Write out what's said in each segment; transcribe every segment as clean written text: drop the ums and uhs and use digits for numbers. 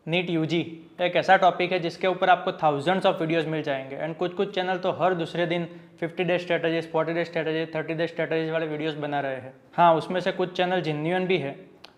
NEET UG एक ऐसा topic है जिसके ऊपर आपको थाउजेंड्स ऑफ वीडियोस मिल जाएंगे एंड कुछ कुछ चैनल तो हर दूसरे दिन 50 day strategies, 40 day strategies, 30 day strategies वाले वीडियोस बना रहे हैं। हाँ, उसमें से कुछ चैनल जेन्युइन भी है,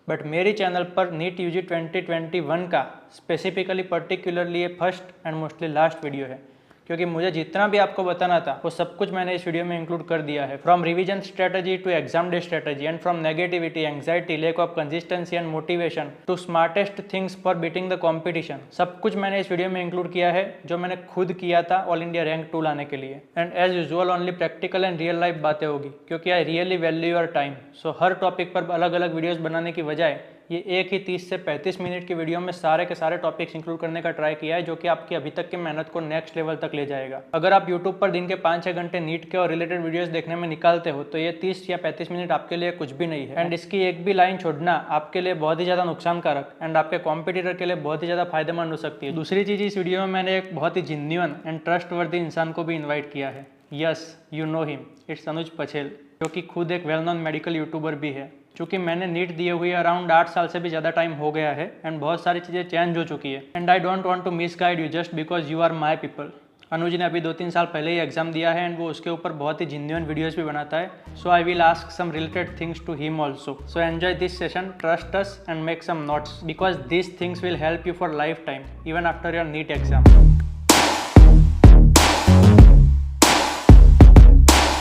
बट मेरी चैनल पर नीट यूजी 2021 का स्पेसिफिकली पर्टिकुलरली ये first and mostly last video है, क्योंकि मुझे जितना भी आपको बताना था वो सब कुछ मैंने इस वीडियो में इंक्लूड कर दिया है। From revision strategy to exam day strategy and from negativity, anxiety, lack of consistency and motivation to smartest things for beating the competition, सब कुछ मैंने इस वीडियो में इंक्लूड किया है जो मैंने खुद किया था ऑल इंडिया रैंक 2 लाने के लिए। And as usual only practical and real life बातें होगी, क्योंकि I really value your time. So हर टॉपिक पर अलग अलग वीडियोस बनाने की बजाय ये एक ही 30 से 35 मिनट की वीडियो में सारे के सारे टॉपिक्स इंक्लूड करने का ट्राई किया है, जो कि आपकी अभी तक की मेहनत को नेक्स्ट लेवल तक ले जाएगा। अगर आप यूट्यूब पर दिन के 5-6 घंटे नीट के और रिलेटेड वीडियोस देखने में निकालते हो तो ये 30 या 35 मिनट आपके लिए कुछ भी नहीं है। एंड इसकी एक भी लाइन छोड़ना आपके लिए बहुत ही ज़्यादा नुकसानकारक एंड आपके कॉम्पिटिटर के लिए बहुत ही ज़्यादा फायदेमंद हो सकती है। दूसरी चीज़, इस वीडियो में मैंने एक बहुत ही जेन्युइन एंड ट्रस्टवर्दी इंसान को भी इन्वाइट किया है। Yes, you know him, it's Anuj Pachhel, जो कि खुद एक वेल नोन मेडिकल यूट्यूबर भी है। चूँकि मैंने नीट दिए हुए अराउंड 8 साल से भी ज़्यादा टाइम हो गया है एंड बहुत सारी चीज़ें चेंज हो चुकी है and I don't want to miss guide you just because you are my people. Anuj ने अभी 2-3 साल पहले ही एग्जाम दिया है एंड वो उसके ऊपर बहुत ही जेन्युइन वीडियोस भी बनाता है। So I will ask some related things to him also. So enjoy this session, trust us and make some notes because this things will help you for lifetime even after your NEET exam.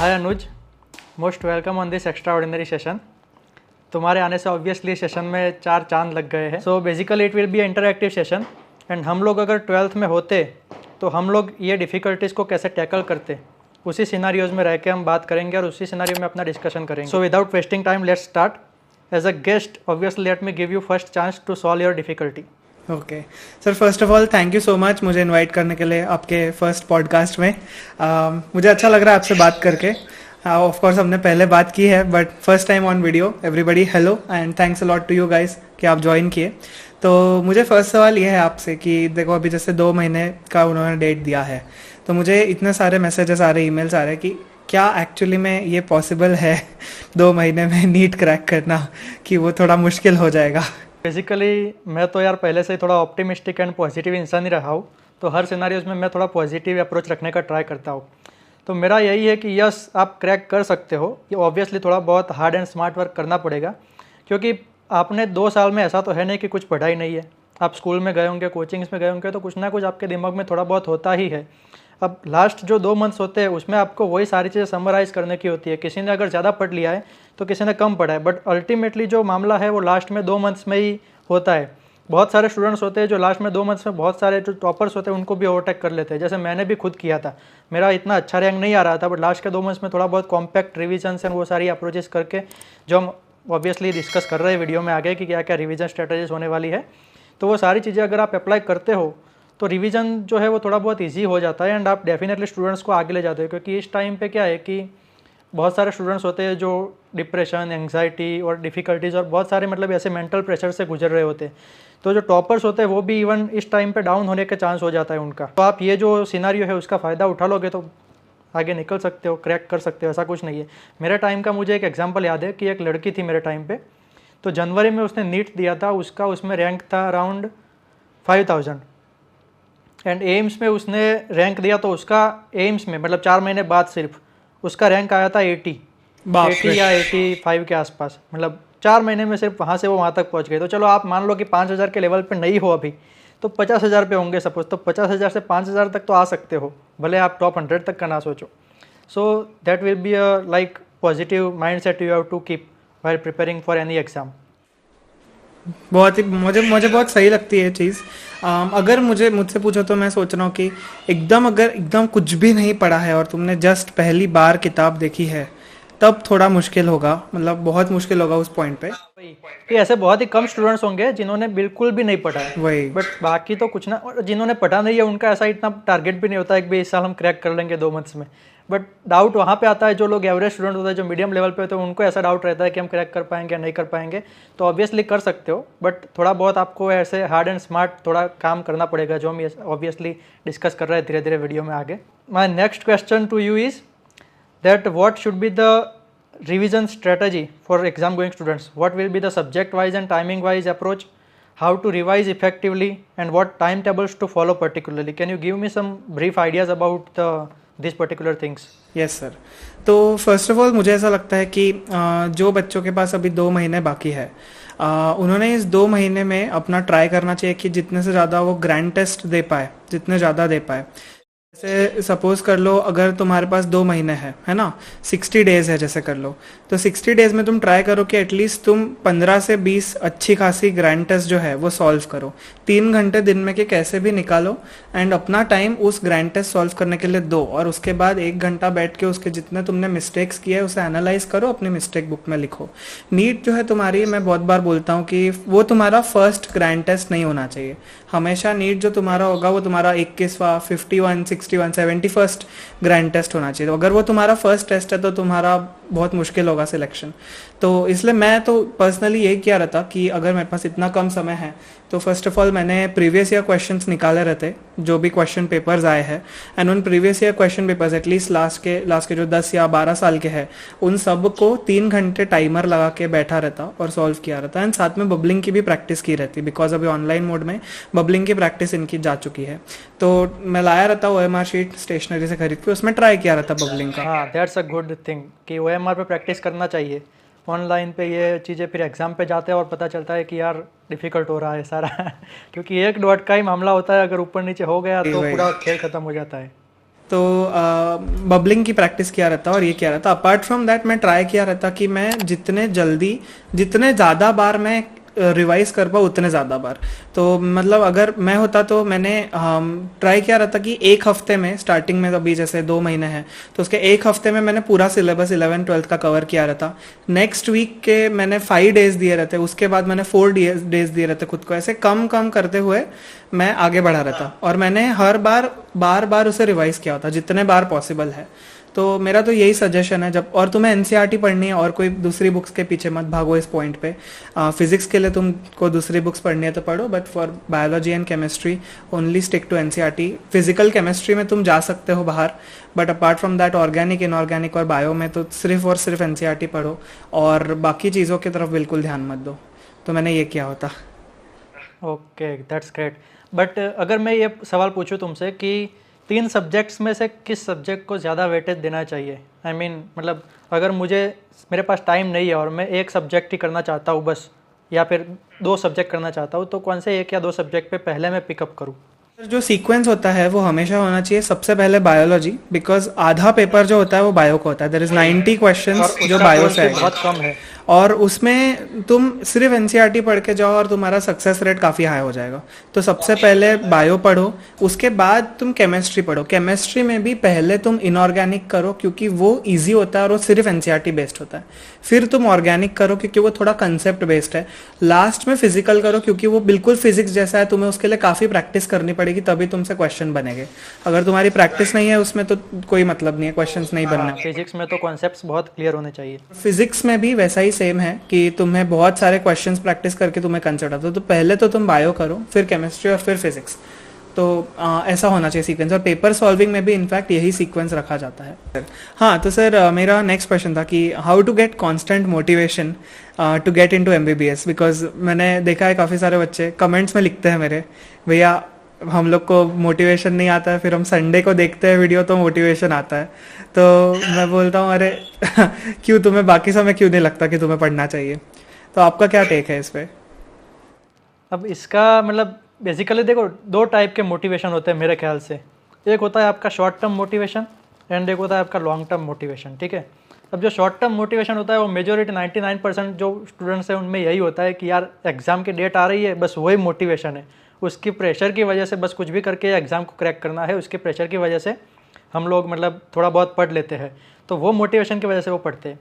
Hi Anuj, most welcome on this extraordinary session. तुम्हारे आने से obviously session में 4 चांद लग गए हैं। So basically it will be interactive session and हम लोग अगर 12th में होते तो हम लोग ये डिफ़िकल्टीज़ को कैसे टैकल करते उसी सिनारियोज़ में रह के हम बात करेंगे और उसी सिनारियो में अपना डिस्कशन करेंगे। So without wasting time let's start. As a guest obviously let me give you first chance to solve your difficulty. Okay sir, first of all thank you so much मुझे invite करने के लिए आपके first podcast में। मुझे अच्छा लग रहा है आपसे बात करके। ऑफ कोर्स हमने पहले बात की है but first time on video. Everybody hello and thanks a lot to you guys कि आप ज्वाइन किए। तो मुझे फर्स्ट सवाल ये है आपसे कि देखो अभी जैसे 2 महीने का उन्होंने डेट दिया है, तो मुझे इतने सारे मैसेजेस आ रहे, ईमेल्स आ रहे कि क्या एक्चुअली में ये पॉसिबल है 2 महीने में नीट क्रैक करना, कि वो थोड़ा मुश्किल हो जाएगा? बेसिकली मैं तो यार पहले से ही थोड़ा ऑप्टिमिस्टिक एंड पॉजिटिव इंसान ही रहा हूँ, तो हर सिनारियोज में मैं थोड़ा पॉजिटिव अप्रोच रखने का ट्राई करता हूँ। तो मेरा यही है कि यस, आप क्रैक कर सकते हो। ये ऑब्वियसली थोड़ा बहुत हार्ड एंड स्मार्ट वर्क करना पड़ेगा, क्योंकि आपने 2 साल में ऐसा तो है नहीं कि कुछ पढ़ा ही नहीं है। आप स्कूल में गए होंगे, कोचिंग्स में गए होंगे, तो कुछ ना कुछ आपके दिमाग में थोड़ा बहुत होता ही है। अब लास्ट जो 2 मंथ्स होते हैं उसमें आपको वही सारी चीज़ें समराइज़ करने की होती है। किसी ने अगर ज़्यादा पढ़ लिया है तो किसी ने कम पढ़ा है, बट अल्टीमेटली जो मामला है वो लास्ट में 2 मंथ्स में ही होता है। बहुत सारे स्टूडेंट्स होते हैं जो लास्ट में 2 मंथ्स में बहुत सारे जो टॉपर्स होते हैं उनको भी ओवरटेक कर लेते हैं, जैसे मैंने भी खुद किया था। मेरा इतना अच्छा रैंक नहीं आ रहा था, बट लास्ट के 2 मंथ्स में थोड़ा बहुत कॉम्पैक्ट रिविजन्स एंड वो सारी अप्रोचेस करके, जो हम ऑब्वियसली डिस्कस कर रहे हैं वीडियो में आगे कि क्या क्या रिवीजन स्ट्रेटजीज होने वाली है, तो वो सारी चीज़ें अगर आप अप्लाई करते हो तो रिवीजन जो है वो थोड़ा बहुत ईजी हो जाता है एंड आप डेफिनेटली स्टूडेंट्स को आगे ले जाते हो। क्योंकि इस टाइम पे क्या है कि बहुत सारे स्टूडेंट्स होते हैं जो डिप्रेशन, एंग्जाइटी और डिफ़िकल्टीज़ और बहुत सारे मतलब ऐसे मेंटल प्रेशर से गुजर रहे होते हैं। तो जो टॉपर्स होते हैं वो भी इवन इस टाइम पे डाउन होने के चांस हो जाता है उनका। तो आप ये जो सिनारियो है उसका फ़ायदा उठा लोगे तो आगे निकल सकते हो, क्रैक कर सकते हो। ऐसा कुछ नहीं है। मेरे टाइम का मुझे एक एग्जांपल याद है कि एक लड़की थी मेरे टाइम पे, तो जनवरी में उसने नीट दिया था, उसमें रैंक था अराउंड 5000 एंड एम्स में उसने रैंक दिया, तो उसका एम्स में मतलब 4 महीने बाद सिर्फ उसका रैंक आया था 80 या 85 के आसपास। मतलब 4 महीने में सिर्फ वहाँ से वो वहाँ तक पहुँच गए। तो चलो आप मान लो कि 5000 के लेवल पे नहीं हो अभी, तो 50,000 पे होंगे सपोज, तो 50,000 से 5,000 तक तो आ सकते हो, भले आप टॉप 100 तक का ना सोचो। So that will be a like positive mind set you have to keep while preparing for any exam. बहुत ही मुझे बहुत सही लगती है ये चीज़। अगर मुझसे पूछो तो मैं सोच रहा हूँ कि एकदम कुछ भी नहीं पढ़ा है और तुमने जस्ट पहली बार किताब देखी है, तब थोड़ा मुश्किल होगा, मतलब बहुत मुश्किल होगा उस पॉइंट पे। कि ऐसे बहुत ही कम स्टूडेंट्स होंगे जिन्होंने बिल्कुल भी नहीं पढ़ा है, वही, बट बाकी तो कुछ ना, और जिन्होंने पढ़ा नहीं है उनका ऐसा इतना टारगेट भी नहीं होता है कि इस साल हम क्रैक कर लेंगे 2 मंथ्स में। बट डाउट वहाँ पे आता है जो लोग एवरेज स्टूडेंट होते हैं, जो मीडियम लेवल पे होते हैं, उनको ऐसा डाउट रहता है कि हम क्रैक कर पाएंगे या नहीं कर पाएंगे। तो ऑब्वियसली कर सकते हो, बट थोड़ा बहुत आपको ऐसे हार्ड एंड स्मार्ट थोड़ा काम करना पड़ेगा, जो हम ऑब्वियसली डिस्कस कर रहे हैं धीरे धीरे वीडियो में आगे। My next question to you is that what should be the revision strategy for exam going students? What will be the subject wise and timing wise approach? how to revise effectively and what timetables to follow particularly. Can you give me some brief ideas about these particular things? Yes sir. तो first of all मुझे ऐसा लगता है कि जो बच्चों के पास अभी 2 महीने बाकी है, उन्होंने इस 2 महीने में अपना ट्राई करना चाहिए कि जितने से ज़्यादा वो ग्रैंड टेस्ट दे पाए, जितने ज़्यादा दे पाए। जैसे सपोज कर लो अगर तुम्हारे पास 2 महीने है ना, 60 डेज है जैसे कर लो, तो 60 डेज में तुम ट्राई करो कि एटलीस्ट तुम 15 से 20 अच्छी खासी ग्रैंड टेस्ट जो है वो सॉल्व करो। 3 घंटे दिन में के कैसे भी निकालो एंड अपना टाइम उस ग्रैंड टेस्ट सॉल्व करने के लिए दो, और उसके बाद 1 घंटा बैठ के उसके जितने तुमने मिस्टेक्स किए हैं उसे एनालाइज करो, अपनी मिस्टेक बुक में लिखो। नीट जो है तुम्हारी, मैं बहुत बार बोलता हूँ कि वो तुम्हारा फर्स्ट ग्रैंड टेस्ट नहीं होना चाहिए। हमेशा नीट जो तुम्हारा होगा वो तुम्हारा 21वां, 51, 61, 71st ग्रैंड टेस्ट होना चाहिए। तो अगर वो तुम्हारा फर्स्ट टेस्ट है तो तुम्हारा बहुत मुश्किल होगा सिलेक्शन। तो इसलिए मैं तो पर्सनली यही किया रहता कि अगर मेरे पास इतना कम समय है तो फर्स्ट ऑफ ऑल मैंने प्रीवियस ईयर क्वेश्चंस निकाले रहते, जो भी क्वेश्चन पेपर्स आए हैं, एंड उन previous year question papers at least last के जो 10 या 12 साल के हैं उन सब को 3 घंटे टाइमर लगा के बैठा रहता और सॉल्व किया रहता। एंड साथ में बबलिंग की भी प्रैक्टिस की रहती, बिकॉज अभी ऑनलाइन मोड में बबलिंग की प्रैक्टिस इनकी जा चुकी है। तो मैं लाया रहता OMR शीट स्टेशनरी से खरीद के, उसमें ट्राई किया रहता बबलिंग का। हाँ, दैट्स अ गुड थिंग कि OMR पे प्रैक्टिस करना चाहिए। ऑनलाइन पे ये चीज़ें फिर एग्ज़ाम पे जाते हैं और पता चलता है कि यार डिफ़िकल्ट हो रहा है सारा क्योंकि 1 डॉट का ही मामला होता है, अगर ऊपर नीचे हो गया तो पूरा खेल ख़त्म हो जाता है। तो बबलिंग की प्रैक्टिस किया रहता और ये किया रहता। अपार्ट फ्रॉम दैट मैं ट्राई किया रहता कि मैं जितने ज़्यादा बार मैं रिवाइज कर पाऊँ उतने ज़्यादा बार। तो मतलब अगर मैं होता तो मैंने ट्राई किया रहता कि 1 हफ्ते में, स्टार्टिंग में अभी जैसे 2 महीने हैं तो उसके 1 हफ्ते में मैंने पूरा सिलेबस 11th 12th का कवर किया रहता। नेक्स्ट वीक के मैंने 5 डेज दिए रहते, उसके बाद मैंने 4 डेज दिए रहते खुद को। ऐसे कम करते हुए मैं आगे बढ़ा रहता और मैंने हर बार उसे रिवाइज किया होता जितने बार पॉसिबल है। तो मेरा तो यही सजेशन है, जब और तुम्हें NCERT पढ़नी है और कोई दूसरी बुक्स के पीछे मत भागो इस पॉइंट पे। फिजिक्स के लिए तुमको दूसरी बुक्स पढ़नी है तो पढ़ो, but for biology and chemistry only stick to NCERT। Physical chemistry में तुम जा सकते हो बाहर, but apart from that organic, inorganic और बायो में तो सिर्फ और सिर्फ NCERT पढ़ो और बाकी चीज़ों की तरफ बिल्कुल ध्यान मत दो। तो मैंने ये किया होता। Okay, that's great. बट अगर मैं ये सवाल पूछूं तुमसे कि 3 सब्जेक्ट्स में से किस सब्जेक्ट को ज़्यादा वेटेज देना चाहिए? आई मीन मतलब अगर मेरे पास टाइम नहीं है और मैं 1 सब्जेक्ट ही करना चाहता हूँ बस, या फिर 2 सब्जेक्ट करना चाहता हूँ, तो कौन से 1 या 2 सब्जेक्ट पे पहले मैं पिकअप करूँ? जो सीक्वेंस होता है वो हमेशा होना चाहिए सबसे पहले बायोलॉजी, बिकॉज आधा पेपर जो होता है वो बायो का होता है। देयर इज 90 क्वेश्चंस जो बायो से आएंगे, बहुत कम है, और उसमें तुम सिर्फ NCERT पढ़ के जाओ और तुम्हारा सक्सेस रेट काफ़ी हाई हो जाएगा। तो सबसे पहले बायो पढ़ो, उसके बाद तुम केमिस्ट्री पढ़ो। केमिस्ट्री में भी पहले तुम इनऑर्गेनिक करो क्योंकि वो इजी होता है और वो सिर्फ NCERT बेस्ड होता है। फिर तुम ऑर्गेनिक करो क्योंकि वो थोड़ा कंसेप्ट बेस्ड है। लास्ट में फिजिकल करो क्योंकि वो बिल्कुल फिजिक्स जैसा है, तुम्हें उसके लिए काफ़ी प्रैक्टिस करनी पड़ेगी तभी तुमसे क्वेश्चन बनेंगे। अगर तुम्हारी प्रैक्टिस नहीं है उसमें तो कोई मतलब नहीं है, क्वेश्चन नहीं बनने। फिजिक्स में तो कॉन्सेप्ट्स बहुत क्लियर होने चाहिए। फिजिक्स में भी वैसा ही सेम है कि तुम्हें बहुत सारे क्वेश्चंस प्रैक्टिस करके तुम्हें कंसेप्ट आता है। तो पहले तो तुम बायो करो, फिर केमिस्ट्री और फिर फिजिक्स। तो ऐसा होना चाहिए सीक्वेंस, और पेपर सॉल्विंग में भी इनफैक्ट यही सीक्वेंस रखा जाता है। हाँ, तो सर मेरा नेक्स्ट क्वेश्चन था कि how to get constant motivation to get into MBBS, because मैंने देखा है काफ़ी सारे बच्चे कमेंट्स में लिखते हैं मेरे, भैया हम लोग को मोटिवेशन नहीं आता है, फिर हम संडे को देखते हैं वीडियो तो मोटिवेशन आता है। तो मैं बोलता हूँ अरे क्यों, तुम्हें बाकी समय क्यों नहीं लगता कि तुम्हें पढ़ना चाहिए? तो आपका क्या टेक है इस पे? अब इसका मतलब बेसिकली देखो, 2 टाइप के मोटिवेशन होते हैं मेरे ख्याल से। एक होता है आपका शॉर्ट टर्म मोटिवेशन एंड एक होता है आपका लॉन्ग टर्म मोटिवेशन, ठीक है। अब जो शॉर्ट टर्म मोटिवेशन होता है वो मेजोरिटी 99% जो स्टूडेंट्स हैं उनमें यही होता है कि यार एग्ज़ाम की डेट आ रही है, बस वही मोटिवेशन है। उसकी प्रेशर की वजह से बस कुछ भी करके एग्ज़ाम को क्रैक करना है, उसके प्रेशर की वजह से हम लोग मतलब थोड़ा बहुत पढ़ लेते हैं, तो वो मोटिवेशन की वजह से वो पढ़ते हैं।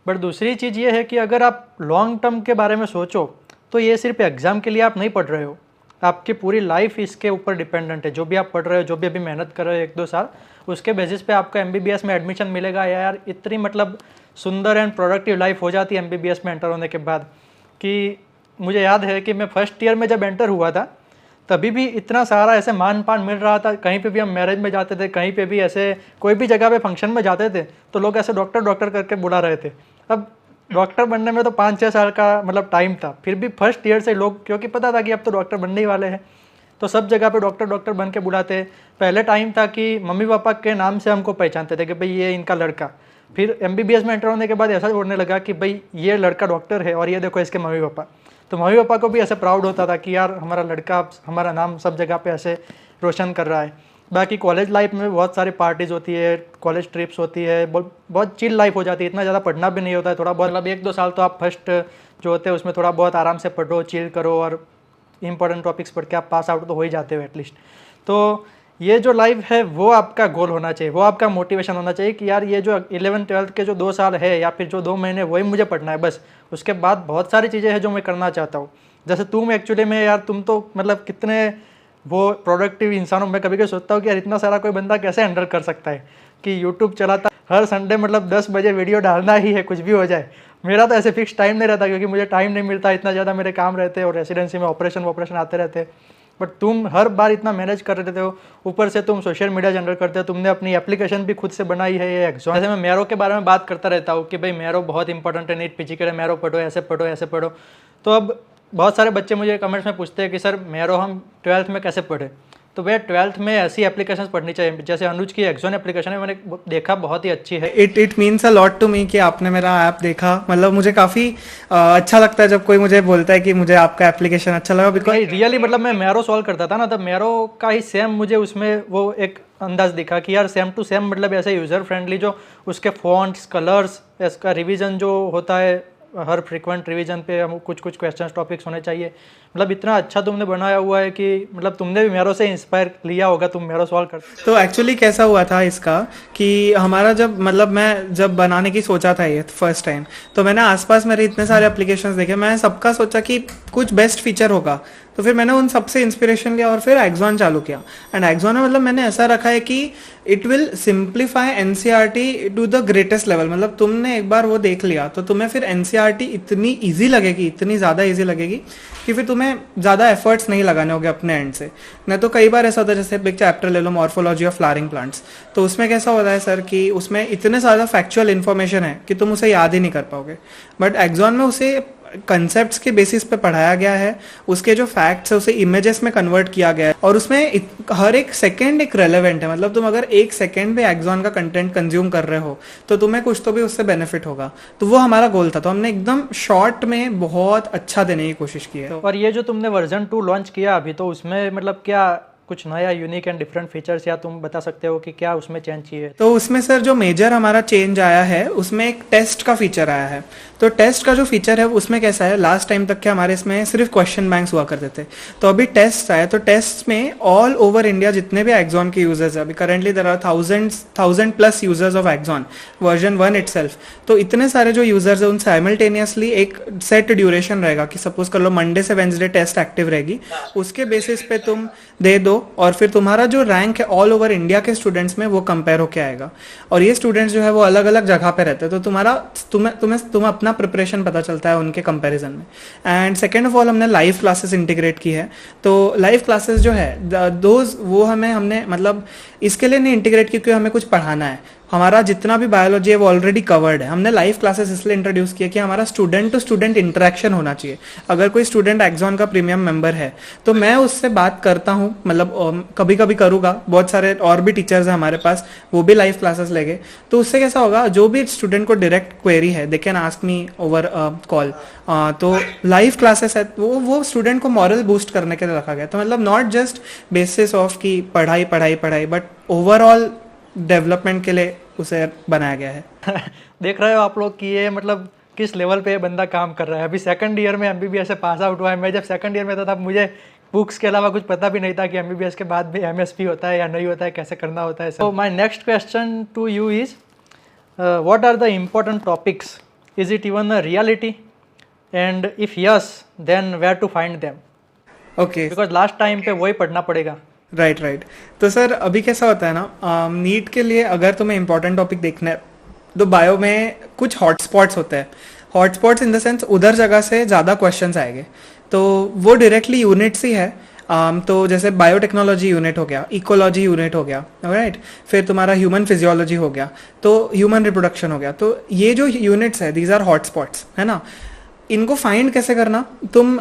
बट दूसरी चीज़ ये है कि अगर आप लॉन्ग टर्म के बारे में सोचो तो ये सिर्फ एग्ज़ाम के लिए आप नहीं पढ़ रहे हो, आपकी पूरी लाइफ इसके ऊपर डिपेंडेंट है। जो भी आप पढ़ रहे हो, जो भी अभी मेहनत कर रहे हो 1-2 साल, उसके बेसिस पे आपको MBBS में एडमिशन मिलेगा। यार इतनी मतलब सुंदर एंड प्रोडक्टिव लाइफ हो जाती है MBBS में एंटर होने के बाद कि मुझे याद है कि मैं फर्स्ट ईयर में जब एंटर हुआ था तभी भी इतना सारा ऐसे मान पान मिल रहा था। कहीं पे भी हम मैरिज में जाते थे, कहीं पे भी ऐसे कोई भी जगह पे फंक्शन में जाते थे तो लोग ऐसे डॉक्टर डॉक्टर करके बुला रहे थे। अब डॉक्टर बनने में तो 5-6 साल का मतलब टाइम था, फिर भी फर्स्ट ईयर से लोग, क्योंकि पता था कि अब तो डॉक्टर बनने ही वाले हैं, तो सब जगह पे डॉक्टर डॉक्टर बन के बुलाते। पहले टाइम था कि मम्मी पापा के नाम से हमको पहचानते थे कि भाई ये इनका लड़का। फिर MBBS में एंटर होने के बाद ऐसा होने लगा कि भाई ये लड़का डॉक्टर है और ये देखो इसके मम्मी पापा। तो मम्मी पापा को भी ऐसे प्राउड होता था कि यार हमारा लड़का हमारा नाम सब जगह पे ऐसे रोशन कर रहा है। बाकी कॉलेज लाइफ में बहुत सारी पार्टीज़ होती है, कॉलेज ट्रिप्स होती है, बहुत चिल लाइफ हो जाती है, इतना ज़्यादा पढ़ना भी नहीं होता है, थोड़ा बहुत मतलब 1-2 साल तो आप फर्स्ट जो होते हैं उसमें थोड़ा बहुत आराम से पढ़ो, चिल करो और इंपॉर्टेंट टॉपिक्स पढ़ के आप पास आउट तो हो ही जाते हो एटलीस्ट। तो ये जो लाइफ है वो आपका गोल होना चाहिए, वो आपका मोटिवेशन होना चाहिए कि यार ये जो 11th-12th के जो 2 साल है या फिर जो 2 महीने वही मुझे पढ़ना है बस। उसके बाद बहुत सारी चीज़ें हैं जो मैं करना चाहता हूँ। जैसे तुम एक्चुअली में यार तुम तो मतलब कितने वो प्रोडक्टिव इंसान हो। मैं कभी कभी सोचता हूँ कि यार इतना सारा कोई बंदा कैसे हैंडल कर सकता है कि यूट्यूब चलाता हर संडे मतलब 10 बजे वीडियो डालना ही है, कुछ भी हो जाए। मेरा तो ऐसे फिक्स टाइम नहीं रहता क्योंकि मुझे टाइम नहीं मिलता, इतना ज़्यादा मेरे काम रहते हैं और रेसिडेंसी में ऑपरेशन आते रहते हैं। बट तुम हर बार इतना मैनेज कर रहे हो, ऊपर से तुम सोशल मीडिया जनरेट करते हो, तुमने अपनी एप्लीकेशन भी खुद से बनाई है ये एग्जाम। जैसे मैं मैरो के बारे में बात करता रहता हूँ कि भाई मैरो बहुत इंपॉर्टेंट है, नीट पीजी के मैरो पढ़ो, ऐसे पढ़ो ऐसे पढ़ो। तो अब बहुत सारे बच्चे मुझे कमेंट्स में पूछते हैं कि सर मैरो हम 12th में कैसे पढ़े। तो वे 12th में ऐसी एप्लीकेशंस पढ़नी चाहिए, जैसे अनुज की एक्सॉन एप्लीकेशन है, मैंने देखा बहुत ही अच्छी है। It means a lot to me कि आपने मेरा ऐप देखा। मतलब मुझे काफ़ी अच्छा लगता है जब कोई मुझे बोलता है कि मुझे आपका एप्लीकेशन अच्छा लगा, बिकॉज रियली मतलब मैं मैरो सॉल्व करता था ना, तब मैरो का ही सेम मुझे उसमें वो एक अंदाज दिखा कि यार सेम टू सेम मतलब ऐसे यूज़र फ्रेंडली, जो उसके फॉन्ट्स, कलर्स, इसका रिवीजन जो होता है हर फ्रीक्वेंट रिवीजन पे हम कुछ क्वेश्चंस टॉपिक्स होने चाहिए। मतलब इतना अच्छा तुमने बनाया हुआ है कि मतलब तुमने भी मैरो से इंस्पायर लिया होगा, तुम मैरो सॉल्व कर। तो एक्चुअली कैसा हुआ था इसका कि हमारा जब मतलब मैं जब बनाने की सोचा था ये फर्स्ट टाइम, तो मैंने आसपास मेरे इतने सारे एप्लीकेशंस देखे, मैं सबका सोचा कि कुछ बेस्ट फीचर होगा, तो फिर मैंने उन सबसे इंस्पिरेशन लिया और फिर एक्सॉन चालू किया। एंड एक्सॉन में मतलब मैंने ऐसा रखा है कि it will simplify NCERT to the greatest level. मतलब तुमने एक बार वो देख लिया तो तुम्हें फिर एनसीईआरटी इतनी ईजी लगेगी, इतनी ज़्यादा ईजी लगेगी कि फिर तुम्हें ज़्यादा एफर्ट्स नहीं लगाने होंगे अपने एंड से। नहीं तो कई बार ऐसा होता है, जैसे एक चैप्टर ले लो मॉर्फोलॉजी ऑफ फ्लावरिंग प्लांट्स, तो उसमें कैसा होता है सर कि उसमें इतने ज़्यादा फैक्चुअल इन्फॉर्मेशन है कि तुम उसे याद ही नहीं कर पाओगे। बट एक्सॉन में उसे कंसेप्ट्स के बेसिस पे पढ़ाया गया है, उसके जो फैक्ट्स है उसे इमेजेस में कन्वर्ट किया गया है और उसमें हर एक सेकंड एक रेलेवेंट है। मतलब तुम अगर 1 सेकंड में एक्सॉन का कंटेंट कंज्यूम कर रहे हो तो तुम्हें कुछ तो भी उससे बेनिफिट होगा। तो वो हमारा गोल था, तो हमने एकदम शॉर्ट में बहुत अच्छा देने की कोशिश की है। और ये जो तुमने वर्जन 2 लॉन्च किया अभी, तो उसमें मतलब क्या कुछ नया यूनिक एंड डिफरेंट फीचर्स या तुम बता सकते हो कि क्या उसमें चेंज किए? तो उसमें सर जो मेजर हमारा चेंज आया है उसमें एक टेस्ट का फीचर आया है। तो टेस्ट का जो फीचर है उसमें कैसा है, लास्ट टाइम तक के हमारे इसमें सिर्फ क्वेश्चन बैंक्स हुआ करते थे, तो अभी टेस्ट आया। तो टेस्ट में ऑल ओवर इंडिया जितने भी एक्सॉन के यूजर्स है, अभी currently there are 1000+ users of Exon version 1 itself. तो इतने सारे जो यूजर्स है उन साइमल्टेनियसली एक सेट ड्यूरेशन रहेगा कि सपोज कर लो मंडे से वेंसडे टेस्ट एक्टिव रहेगी, उसके बेसिस पे तुम दे दो और फिर तुम्हारा जो रैंक है ऑल ओवर इंडिया के स्टूडेंट्स में वो कंपेयर होके आएगा। और ये स्टूडेंट्स जो है वो अलग अलग जगह पे रहते हैं, तो तुम्हें अपना प्रिपरेशन पता चलता है उनके कंपैरिजन में। एंड सेकेंड ऑफ ऑल हमने लाइव क्लासेस इंटीग्रेट की है। तो लाइव क्लासेस जो है वो हमने मतलब इसके लिए नहीं इंटीग्रेट की क्योंकि हमें कुछ पढ़ाना है, हमारा जितना भी बायोलॉजी है वो ऑलरेडी कवर्ड है। हमने लाइव क्लासेस इसलिए इंट्रोड्यूस किया कि हमारा स्टूडेंट टू स्टूडेंट इंटरेक्शन होना चाहिए। अगर कोई स्टूडेंट एक्सॉन का प्रीमियम मेंबर है तो मैं उससे बात करता हूँ, मतलब कभी कभी करूँगा, बहुत सारे और भी टीचर्स हैं हमारे पास, वो भी लाइव क्लासेस लेंगे। तो उससे कैसा होगा, जो भी स्टूडेंट को डायरेक्ट क्वेरी है they can ask me over call. तो लाइव क्लासेस है वो स्टूडेंट को मॉरल बूस्ट करने के लिए रखा गया। तो मतलब नॉट जस्ट बेसिस ऑफ कि पढ़ाई पढ़ाई पढ़ाई, बट ओवरऑल डेवलपमेंट के लिए उसे बनाया गया है। देख रहे हो आप लोग कि ये मतलब किस लेवल पे ये बंदा काम कर रहा है। अभी सेकंड ईयर में MBBS से पास आउट हुआ है। मैं जब सेकंड ईयर में था तब मुझे बुक्स के अलावा कुछ पता भी नहीं था कि MBBS के बाद भी MSP होता है या नहीं होता है, कैसे करना होता है। So my next question to you is what are the important topics, is it even a reality, and if yes then where to find them? Okay, because last time पे वही पढ़ना पड़ेगा। राइट। तो सर अभी कैसा होता है ना, नीट के लिए अगर तुम्हें इंपॉर्टेंट टॉपिक देखना है तो बायो में कुछ हॉटस्पॉट्स होते हैं। हॉटस्पॉट्स इन द सेंस उधर जगह से ज़्यादा क्वेश्चंस आएंगे, तो वो डायरेक्टली यूनिट से है। तो जैसे बायोटेक्नोलॉजी यूनिट हो गया, इकोलॉजी यूनिट हो गया, राइट, फिर तुम्हारा ह्यूमन फिजियोलॉजी हो गया, तो ह्यूमन रिप्रोडक्शन हो गया। तो ये जो यूनिट्स है, दीज आर हॉटस्पॉट्स, है ना। इनको फाइंड कैसे करना, तुम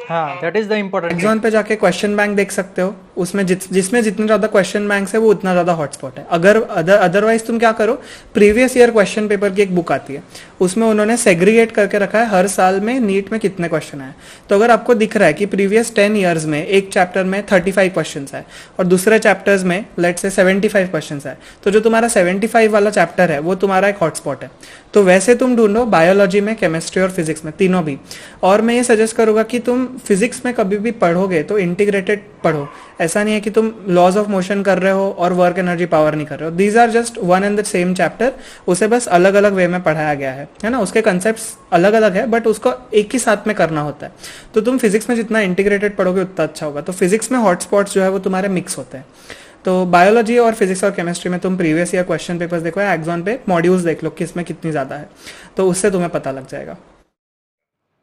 हाँ, that is the important thing. Exam पे जाके क्वेश्चन बैंक देख सकते हो, उसमें जिसमें जितने ज्यादा क्वेश्चन बैंक्स है वो उतना ज्यादा हॉटस्पॉट है। अगर अदरवाइज तुम क्या करो, प्रीवियस ईयर क्वेश्चन पेपर की एक बुक आती है, उसमें उन्होंने सेग्रीगेट करके रखा है हर साल में नीट में कितने क्वेश्चन आए। तो अगर आपको दिख रहा है कि प्रीवियस 10 ईयर्स में एक चैप्टर में 35 क्वेश्चन आए और दूसरे चैप्टर्स में लेट्स से 75 क्वेश्चन आए, तो जो तुम्हारा 75 वाला चैप्टर है वो तुम्हारा एक हॉटस्पॉट है। तो वैसे तुम ढूंढो बायोलॉजी में, केमिस्ट्री और फिजिक्स में, तीनों भी। और मैं ये सजेस्ट करूंगा कि तुम फिजिक्स में कभी भी पढ़ोगे तो इंटीग्रेटेड पढ़ो। ऐसा नहीं है कि तुम लॉज ऑफ मोशन कर रहे हो और वर्क एनर्जी पावर नहीं कर रहे हो। These are just one and the same chapter, उसे बस अलग अलग वे में पढ़ाया गया है ना। उसके कंसेप्ट्स अलग अलग है बट उसको एक ही साथ में करना होता है। तो तुम फिजिक्स में जितना इंटीग्रेटेड पढ़ोगे उतना अच्छा होगा। तो फिजिक्स में हॉटस्पॉट्स जो है वो तुम्हारे मिक्स होते हैं। तो बायोलॉजी और फिजिक्स और केमिस्ट्री में तुम प्रीवियस ईयर क्वेश्चन पेपर्स देखो या एग्जाम पे मॉड्यूल्स देख लो कि इसमें कितनी ज़्यादा है, तो उससे तुम्हें पता लग जाएगा।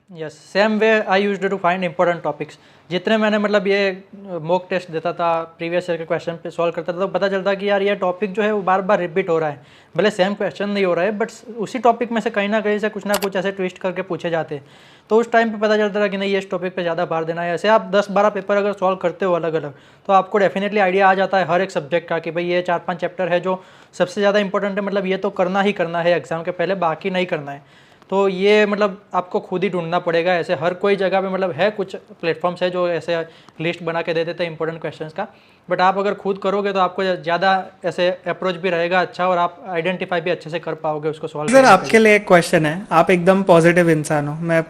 Yes, same way I used to find important topics. जितने मैंने मतलब ये मॉक टेस्ट देता था, प्रीवियस ईयर के क्वेश्चन पे सॉल्व करता था, तो पता चलता कि यार ये टॉपिक जो है वो बार बार रिपीट हो रहा है। भले सेम क्वेश्चन नहीं हो रहा है बट उसी टॉपिक में से कहीं ना कहीं से कुछ ना कुछ ऐसे ट्विस्ट करके पूछे जाते हैं। तो उस टाइम पे पता चलता था कि नहीं, ये इस टॉपिक पे ज़्यादा भार देना है। ऐसे आप 10-12 पेपर अगर सॉल्व करते हो अलग अलग, तो आपको डेफिनेटली आइडिया आ जाता है हर एक सब्जेक्ट का कि भाई ये 4-5 चैप्टर है जो सबसे ज़्यादा इंपॉर्टेंट है, मतलब ये तो करना ही करना है एग्जाम के पहले, बाकी नहीं करना है। तो ये मतलब आपको खुद ही ढूंढना पड़ेगा। ऐसे हर कोई जगह पे मतलब है, कुछ प्लेटफॉर्म्स है जो ऐसे लिस्ट बना के दे देते हैं इंपॉर्टेंट क्वेश्चंस का, बट आप अगर खुद करोगे तो आपको ज़्यादा ऐसे अप्रोच भी रहेगा अच्छा, और आप आइडेंटिफाई भी अच्छे से कर पाओगे उसको सॉल्व। सर आपके लिए एक क्वेश्चन है, आप एकदम पॉजिटिव इंसान हो, मैं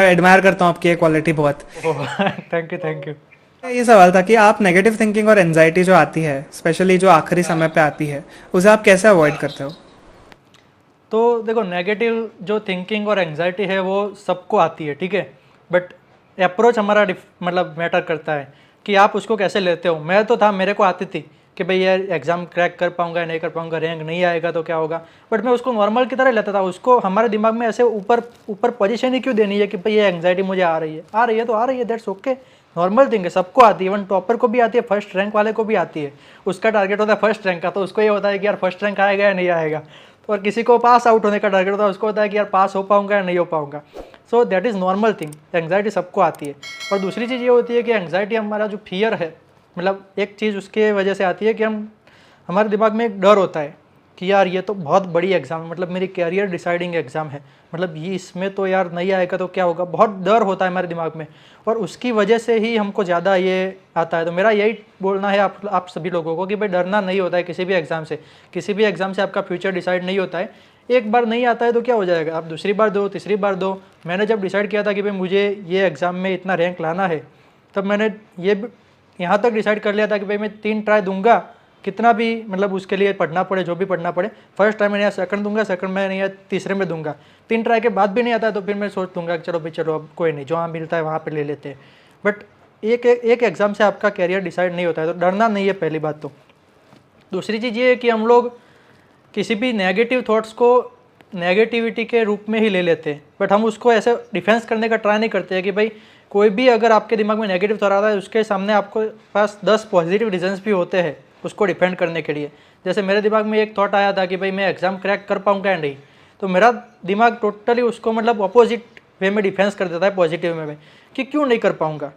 एडमायर करता हूँ आपकी ये क्वालिटी बहुत। Thank you. ये सवाल था कि आप नेगेटिव थिंकिंग और एंजाइटी जो आती है, स्पेशली जो आखिरी समय पे आती है, उसे आप कैसे अवॉइड करते हो? तो देखो, नेगेटिव जो थिंकिंग और एंजाइटी है वो सबको आती है, ठीक है, बट अप्रोच हमारा मतलब मैटर करता है कि आप उसको कैसे लेते हो। मैं तो था, मेरे को आती थी कि भाई यार एग्ज़ाम क्रैक कर पाऊंगा या नहीं कर पाऊंगा, रैंक नहीं आएगा तो क्या होगा, बट मैं उसको नॉर्मल की तरह लेता था। उसको हमारे दिमाग में ऐसे ऊपर पोजीशन ही क्यों देनी है कि भाई ये एंग्जाइटी मुझे आ रही है तो आ रही है, दैट्स ओके, नॉर्मल थिंग है, सबको आती है। इवन टॉपर को भी आती है, फर्स्ट रैंक वाले को भी आती है। उसका टारगेट होता है फर्स्ट रैंक का, तो उसको ये होता है कि यार फर्स्ट रैंक आएगा या नहीं आएगा। तो और किसी को पास आउट होने का टारगेट होता है, उसको होता है कि यार पास हो पाऊंगा या नहीं हो पाऊंगा। So that is normal thing, anxiety सबको आती है। और दूसरी चीज़ ये होती है कि एंग्जाइटी हमारा जो फियर है, मतलब एक चीज़ उसके वजह से आती है कि हमारे दिमाग में एक डर होता है कि यार ये तो बहुत बड़ी एग्ज़ाम है, मतलब मेरी कैरियर डिसाइडिंग एग्ज़ाम है, मतलब ये इसमें तो यार नहीं आएगा तो क्या होगा, बहुत डर होता है हमारे दिमाग में, और उसकी वजह से ही हमको ज़्यादा ये आता है। तो मेरा यही बोलना है आप सभी लोगों को कि भाई डरना नहीं होता है किसी भी एग्ज़ाम से। किसी भी एग्ज़ाम से आपका फ्यूचर डिसाइड नहीं होता है। एक बार नहीं आता है तो क्या हो जाएगा, आप दूसरी बार दो, तीसरी बार दो। मैंने जब डिसाइड किया था कि भाई मुझे ये एग्ज़ाम में इतना रैंक लाना है, तब मैंने ये यहाँ तक डिसाइड कर लिया था कि भाई मैं 3 ट्राई दूंगा, कितना भी मतलब उसके लिए पढ़ना पड़े, जो भी पढ़ना पड़े। फर्स्ट टाइम मैंने सेकंड दूंगा, सेकंड में नहीं, तीसरे में दूंगा। 3 ट्राई के बाद भी नहीं आता है तो फिर मैं सोच दूंगा कि चलो भाई चलो अब कोई नहीं, जहाँ मिलता है वहाँ पे ले लेते हैं। बट एक एग्ज़ाम से आपका कैरियर डिसाइड नहीं होता है, तो डरना नहीं है पहली बात। तो दूसरी चीज़ ये है कि हम लोग किसी भी नेगेटिव थॉट्स को नेगेटिविटी के रूप में ही ले लेते हैं, बट हम उसको ऐसे डिफेंस करने का ट्राई नहीं करते हैं कि भाई कोई भी अगर आपके दिमाग में नेगेटिव थॉट आता है, उसके सामने आपको पास 10 पॉजिटिव रीजन्स भी होते हैं उसको डिफेंड करने के लिए। जैसे मेरे दिमाग में एक थॉट आया था कि भाई मैं एग्ज़ाम क्रैक कर पाऊँगा या नहीं, तो मेरा दिमाग टोटली उसको मतलब अपोजिट वे में डिफेंस कर देता है, पॉजिटिव में कि क्यों नहीं कर पाऊँगा,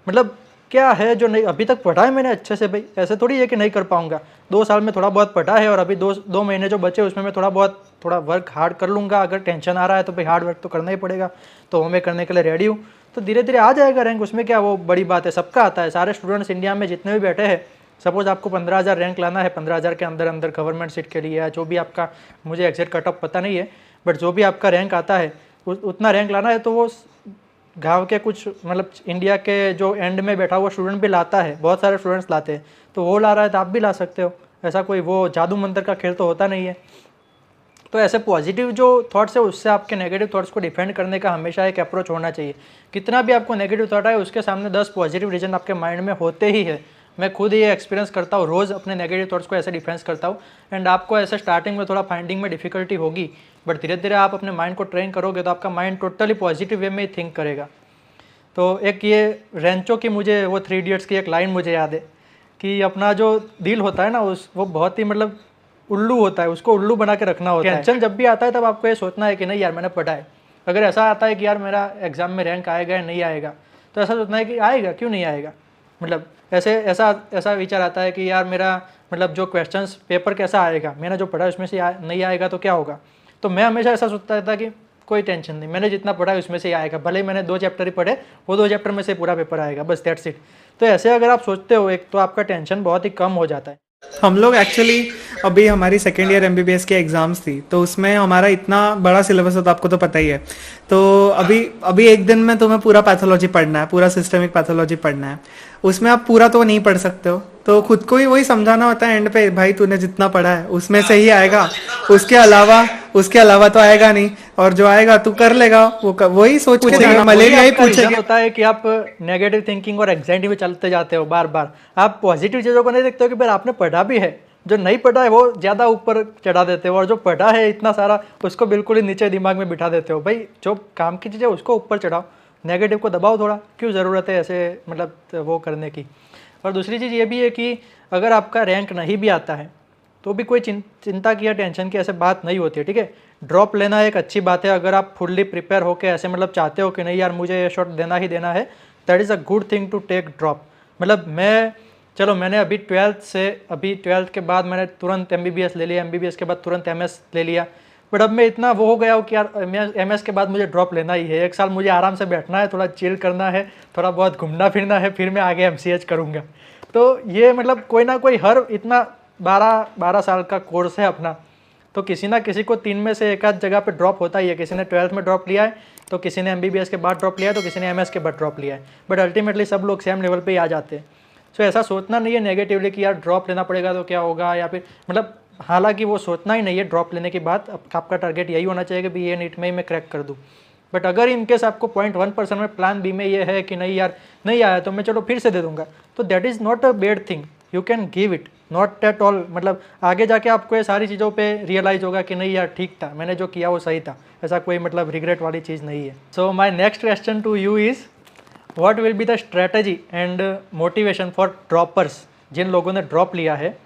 मतलब क्या है जो नहीं, अभी तक पढ़ा है मैंने अच्छे से, भाई ऐसे थोड़ी है कि नहीं कर पाऊँगा। 2 साल में थोड़ा बहुत पढ़ा है और अभी 2 महीने जो बचे उसमें मैं थोड़ा वर्क हार्ड कर लूँगा। अगर टेंशन आ रहा है तो भाई हार्ड वर्क तो करना ही पड़ेगा, तो वो मैं करने के लिए रेडी हूँ। तो धीरे धीरे आ जाएगा रैंक, उसमें क्या वो बड़ी बात है, सबका आता है। सारे स्टूडेंट्स इंडिया में जितने भी बैठे हैं, सपोज आपको 15,000 रैंक लाना है, 15,000 के अंदर गवर्नमेंट सीट के लिए, या जो भी आपका, मुझे एग्जैक्ट कट ऑफ पता नहीं है, बट जो भी आपका रैंक आता है उतना रैंक लाना है, तो वो गाँव के कुछ मतलब इंडिया के जो एंड में बैठा हुआ स्टूडेंट भी लाता है, बहुत सारे स्टूडेंट्स लाते हैं। तो वो ला रहा है तो आप भी ला सकते हो, ऐसा कोई वो जादू मंत्र का खेल तो होता नहीं है। तो ऐसे पॉजिटिव जो थॉट्स है उससे आपके नेगेटिव थॉट्स को डिफेंड करने का हमेशा एक अप्रोच होना चाहिए। कितना भी आपको नेगेटिव थॉट आए, उसके सामने 10 पॉजिटिव रीजन आपके माइंड में होते ही है। मैं खुद ये एक्सपीरियंस करता हूँ, रोज़ अपने नेगेटिव थॉट्स को ऐसे डिफेंस करता हूँ। एंड आपको ऐसे स्टार्टिंग में थोड़ा फाइंडिंग में डिफिकल्टी होगी, बट धीरे धीरे आप अपने माइंड को ट्रेन करोगे तो आपका माइंड टोटली पॉजिटिव वे में ही थिंक करेगा। तो एक ये रेंचो की मुझे वो 3 इडियट्स की एक लाइन मुझे याद है कि अपना जो दिल होता है ना वो बहुत ही मतलब उल्लू होता है, उसको उल्लू बना के रखना होता है। टेंशन जब भी आता है तब आपको ये सोचना है कि नहीं यार मैंने पढ़ा है। अगर ऐसा आता है कि यार मेरा एग्जाम में रैंक आएगा या नहीं आएगा, तो ऐसा सोचना है कि आएगा, क्यों नहीं आएगा। मतलब ऐसा विचार आता है कि यार मेरा मतलब जो क्वेश्चंस पेपर कैसा आएगा, मैंने जो पढ़ा है उसमें से नहीं आएगा तो क्या होगा। तो मैं हमेशा ऐसा सोचता था कि कोई टेंशन नहीं, मैंने जितना पढ़ा है उसमें से ही आएगा, भले ही मैंने 2 चैप्टर ही पढ़े, वो 2 चैप्टर में से पूरा पेपर आएगा, बस दैट्स इट। तो ऐसे अगर आप सोचते हो एक, तो आपका टेंशन बहुत ही कम हो जाता है। हम लोग एक्चुअली अभी हमारी सेकेंड ईयर एमबीबीएस की एग्जाम्स थी, तो उसमें हमारा इतना बड़ा सिलेबस होता है, आपको तो पता ही है। तो अभी एक दिन में तुम्हें पूरा पैथोलॉजी पढ़ना है, पूरा सिस्टमिक पैथोलॉजी पढ़ना है। उसमें आप पूरा तो नहीं पढ़ सकते हो, तो खुद को ही वही समझाना होता है एंड पे, भाई तूने जितना पढ़ा है उसमें से ही आएगा, उसके अलावा तो आएगा नहीं, और जो आएगा तू कर लेगा। वही सोच के जाना, मलेरिया ही पूछेगा। होता है कि आप नेगेटिव थिंकिंग और एंग्जाइटी में चलते जाते हो बार बार, आप पॉजिटिव चीज़ों को नहीं देखते हो कि भाई आपने पढ़ा भी है। जो नहीं पढ़ा है वो ज़्यादा ऊपर चढ़ा देते हो, और जो पढ़ा है इतना सारा उसको बिल्कुल ही नीचे दिमाग में बिठा देते हो। भाई जो काम की चीज़ है उसको ऊपर चढ़ाओ, नेगेटिव को दबाओ थोड़ा, क्यों ज़रूरत है ऐसे मतलब वो करने की। और दूसरी चीज़ ये भी है कि अगर आपका रैंक नहीं भी आता है तो भी कोई चिंता की या टेंशन की ऐसे बात नहीं होती है, ठीक है। ड्रॉप लेना एक अच्छी बात है, अगर आप फुल्ली प्रिपेयर होकर ऐसे मतलब चाहते हो कि नहीं यार मुझे ये शॉट देना ही देना है, that is a good thing to take drop. मतलब मैंने अभी 12th के बाद मैंने तुरंत MBBS ले लिया, MBBS के बाद तुरंत MS ले लिया। बट अब मैं इतना वो हो गया हूँ कि यार MS के बाद मुझे ड्रॉप लेना ही है, 1 साल मुझे आराम से बैठना है, थोड़ा चिल करना है, थोड़ा बहुत घूमना फिरना है, फिर मैं आगे MCH करूँगा। तो ये मतलब कोई ना कोई हर इतना 12 साल का कोर्स है अपना, तो किसी ना किसी को 3 में से एक आध जगह पे ड्रॉप होता ही है। किसी ने 12th में ड्रॉप लिया है, तो किसी ने MBBS के बाद ड्रॉप लिया है, तो किसी ने MS के बाद ड्रॉप लिया है, बट अल्टीमेटली सब लोग सेम लेवल पे ही आ जाते हैं। सो ऐसा सोचना नहीं है नेगेटिवली कि यार ड्रॉप लेना पड़ेगा तो क्या होगा, या फिर मतलब हालांकि वो सोचना ही नहीं है। ड्रॉप लेने के बाद आपका टारगेट यही होना चाहिए कि भाई ये नीट में ही मैं क्रैक कर दूँ। बट अगर इनकेस आपको 0.1% में प्लान बी में ये है कि नहीं यार नहीं आया तो मैं चलो फिर से दे दूंगा, तो that is not a bad thing, you can give it, not at all. मतलब आगे जाके आपको ये सारी चीज़ों पे रियलाइज़ होगा कि नहीं यार ठीक था, मैंने जो किया वो सही था, ऐसा कोई मतलब रिग्रेट वाली चीज़ नहीं है। So my next question to you is what will be the strategy and motivation for droppers. जिन लोगों ने ड्रॉप लिया है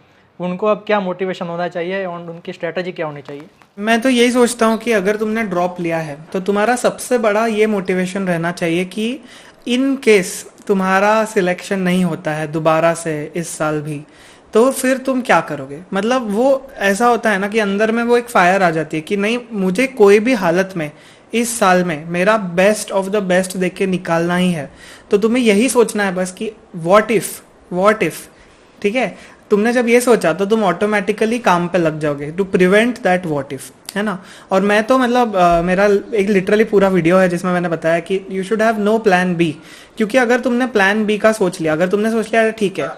उनको अब क्या मोटिवेशन होना चाहिए और उनकी स्ट्रेटजी क्या होनी चाहिए। मैं तो यही सोचता हूँ कि अगर तुमने ड्रॉप लिया है तो तुम्हारा सबसे बड़ा ये मोटिवेशन रहना चाहिए कि इन केस तुम्हारा सिलेक्शन नहीं होता है दोबारा से इस साल भी, तो फिर तुम क्या करोगे। मतलब वो ऐसा होता है ना कि अंदर में वो एक फायर आ जाती है कि नहीं, मुझे कोई भी हालत में इस साल में मेरा बेस्ट ऑफ द बेस्ट देख के निकालना ही है। तो तुम्हें यही सोचना है बस कि व्हाट इफ, ठीक है। तुमने जब ये सोचा तो तुम ऑटोमेटिकली काम पे लग जाओगे to prevent that what if, है ना। और मैं तो मतलब मेरा एक लिटरली पूरा वीडियो है जिसमें मैंने बताया कि you should have no plan B, क्योंकि अगर तुमने प्लान बी का सोच लिया, अगर तुमने सोच लिया ठीक है,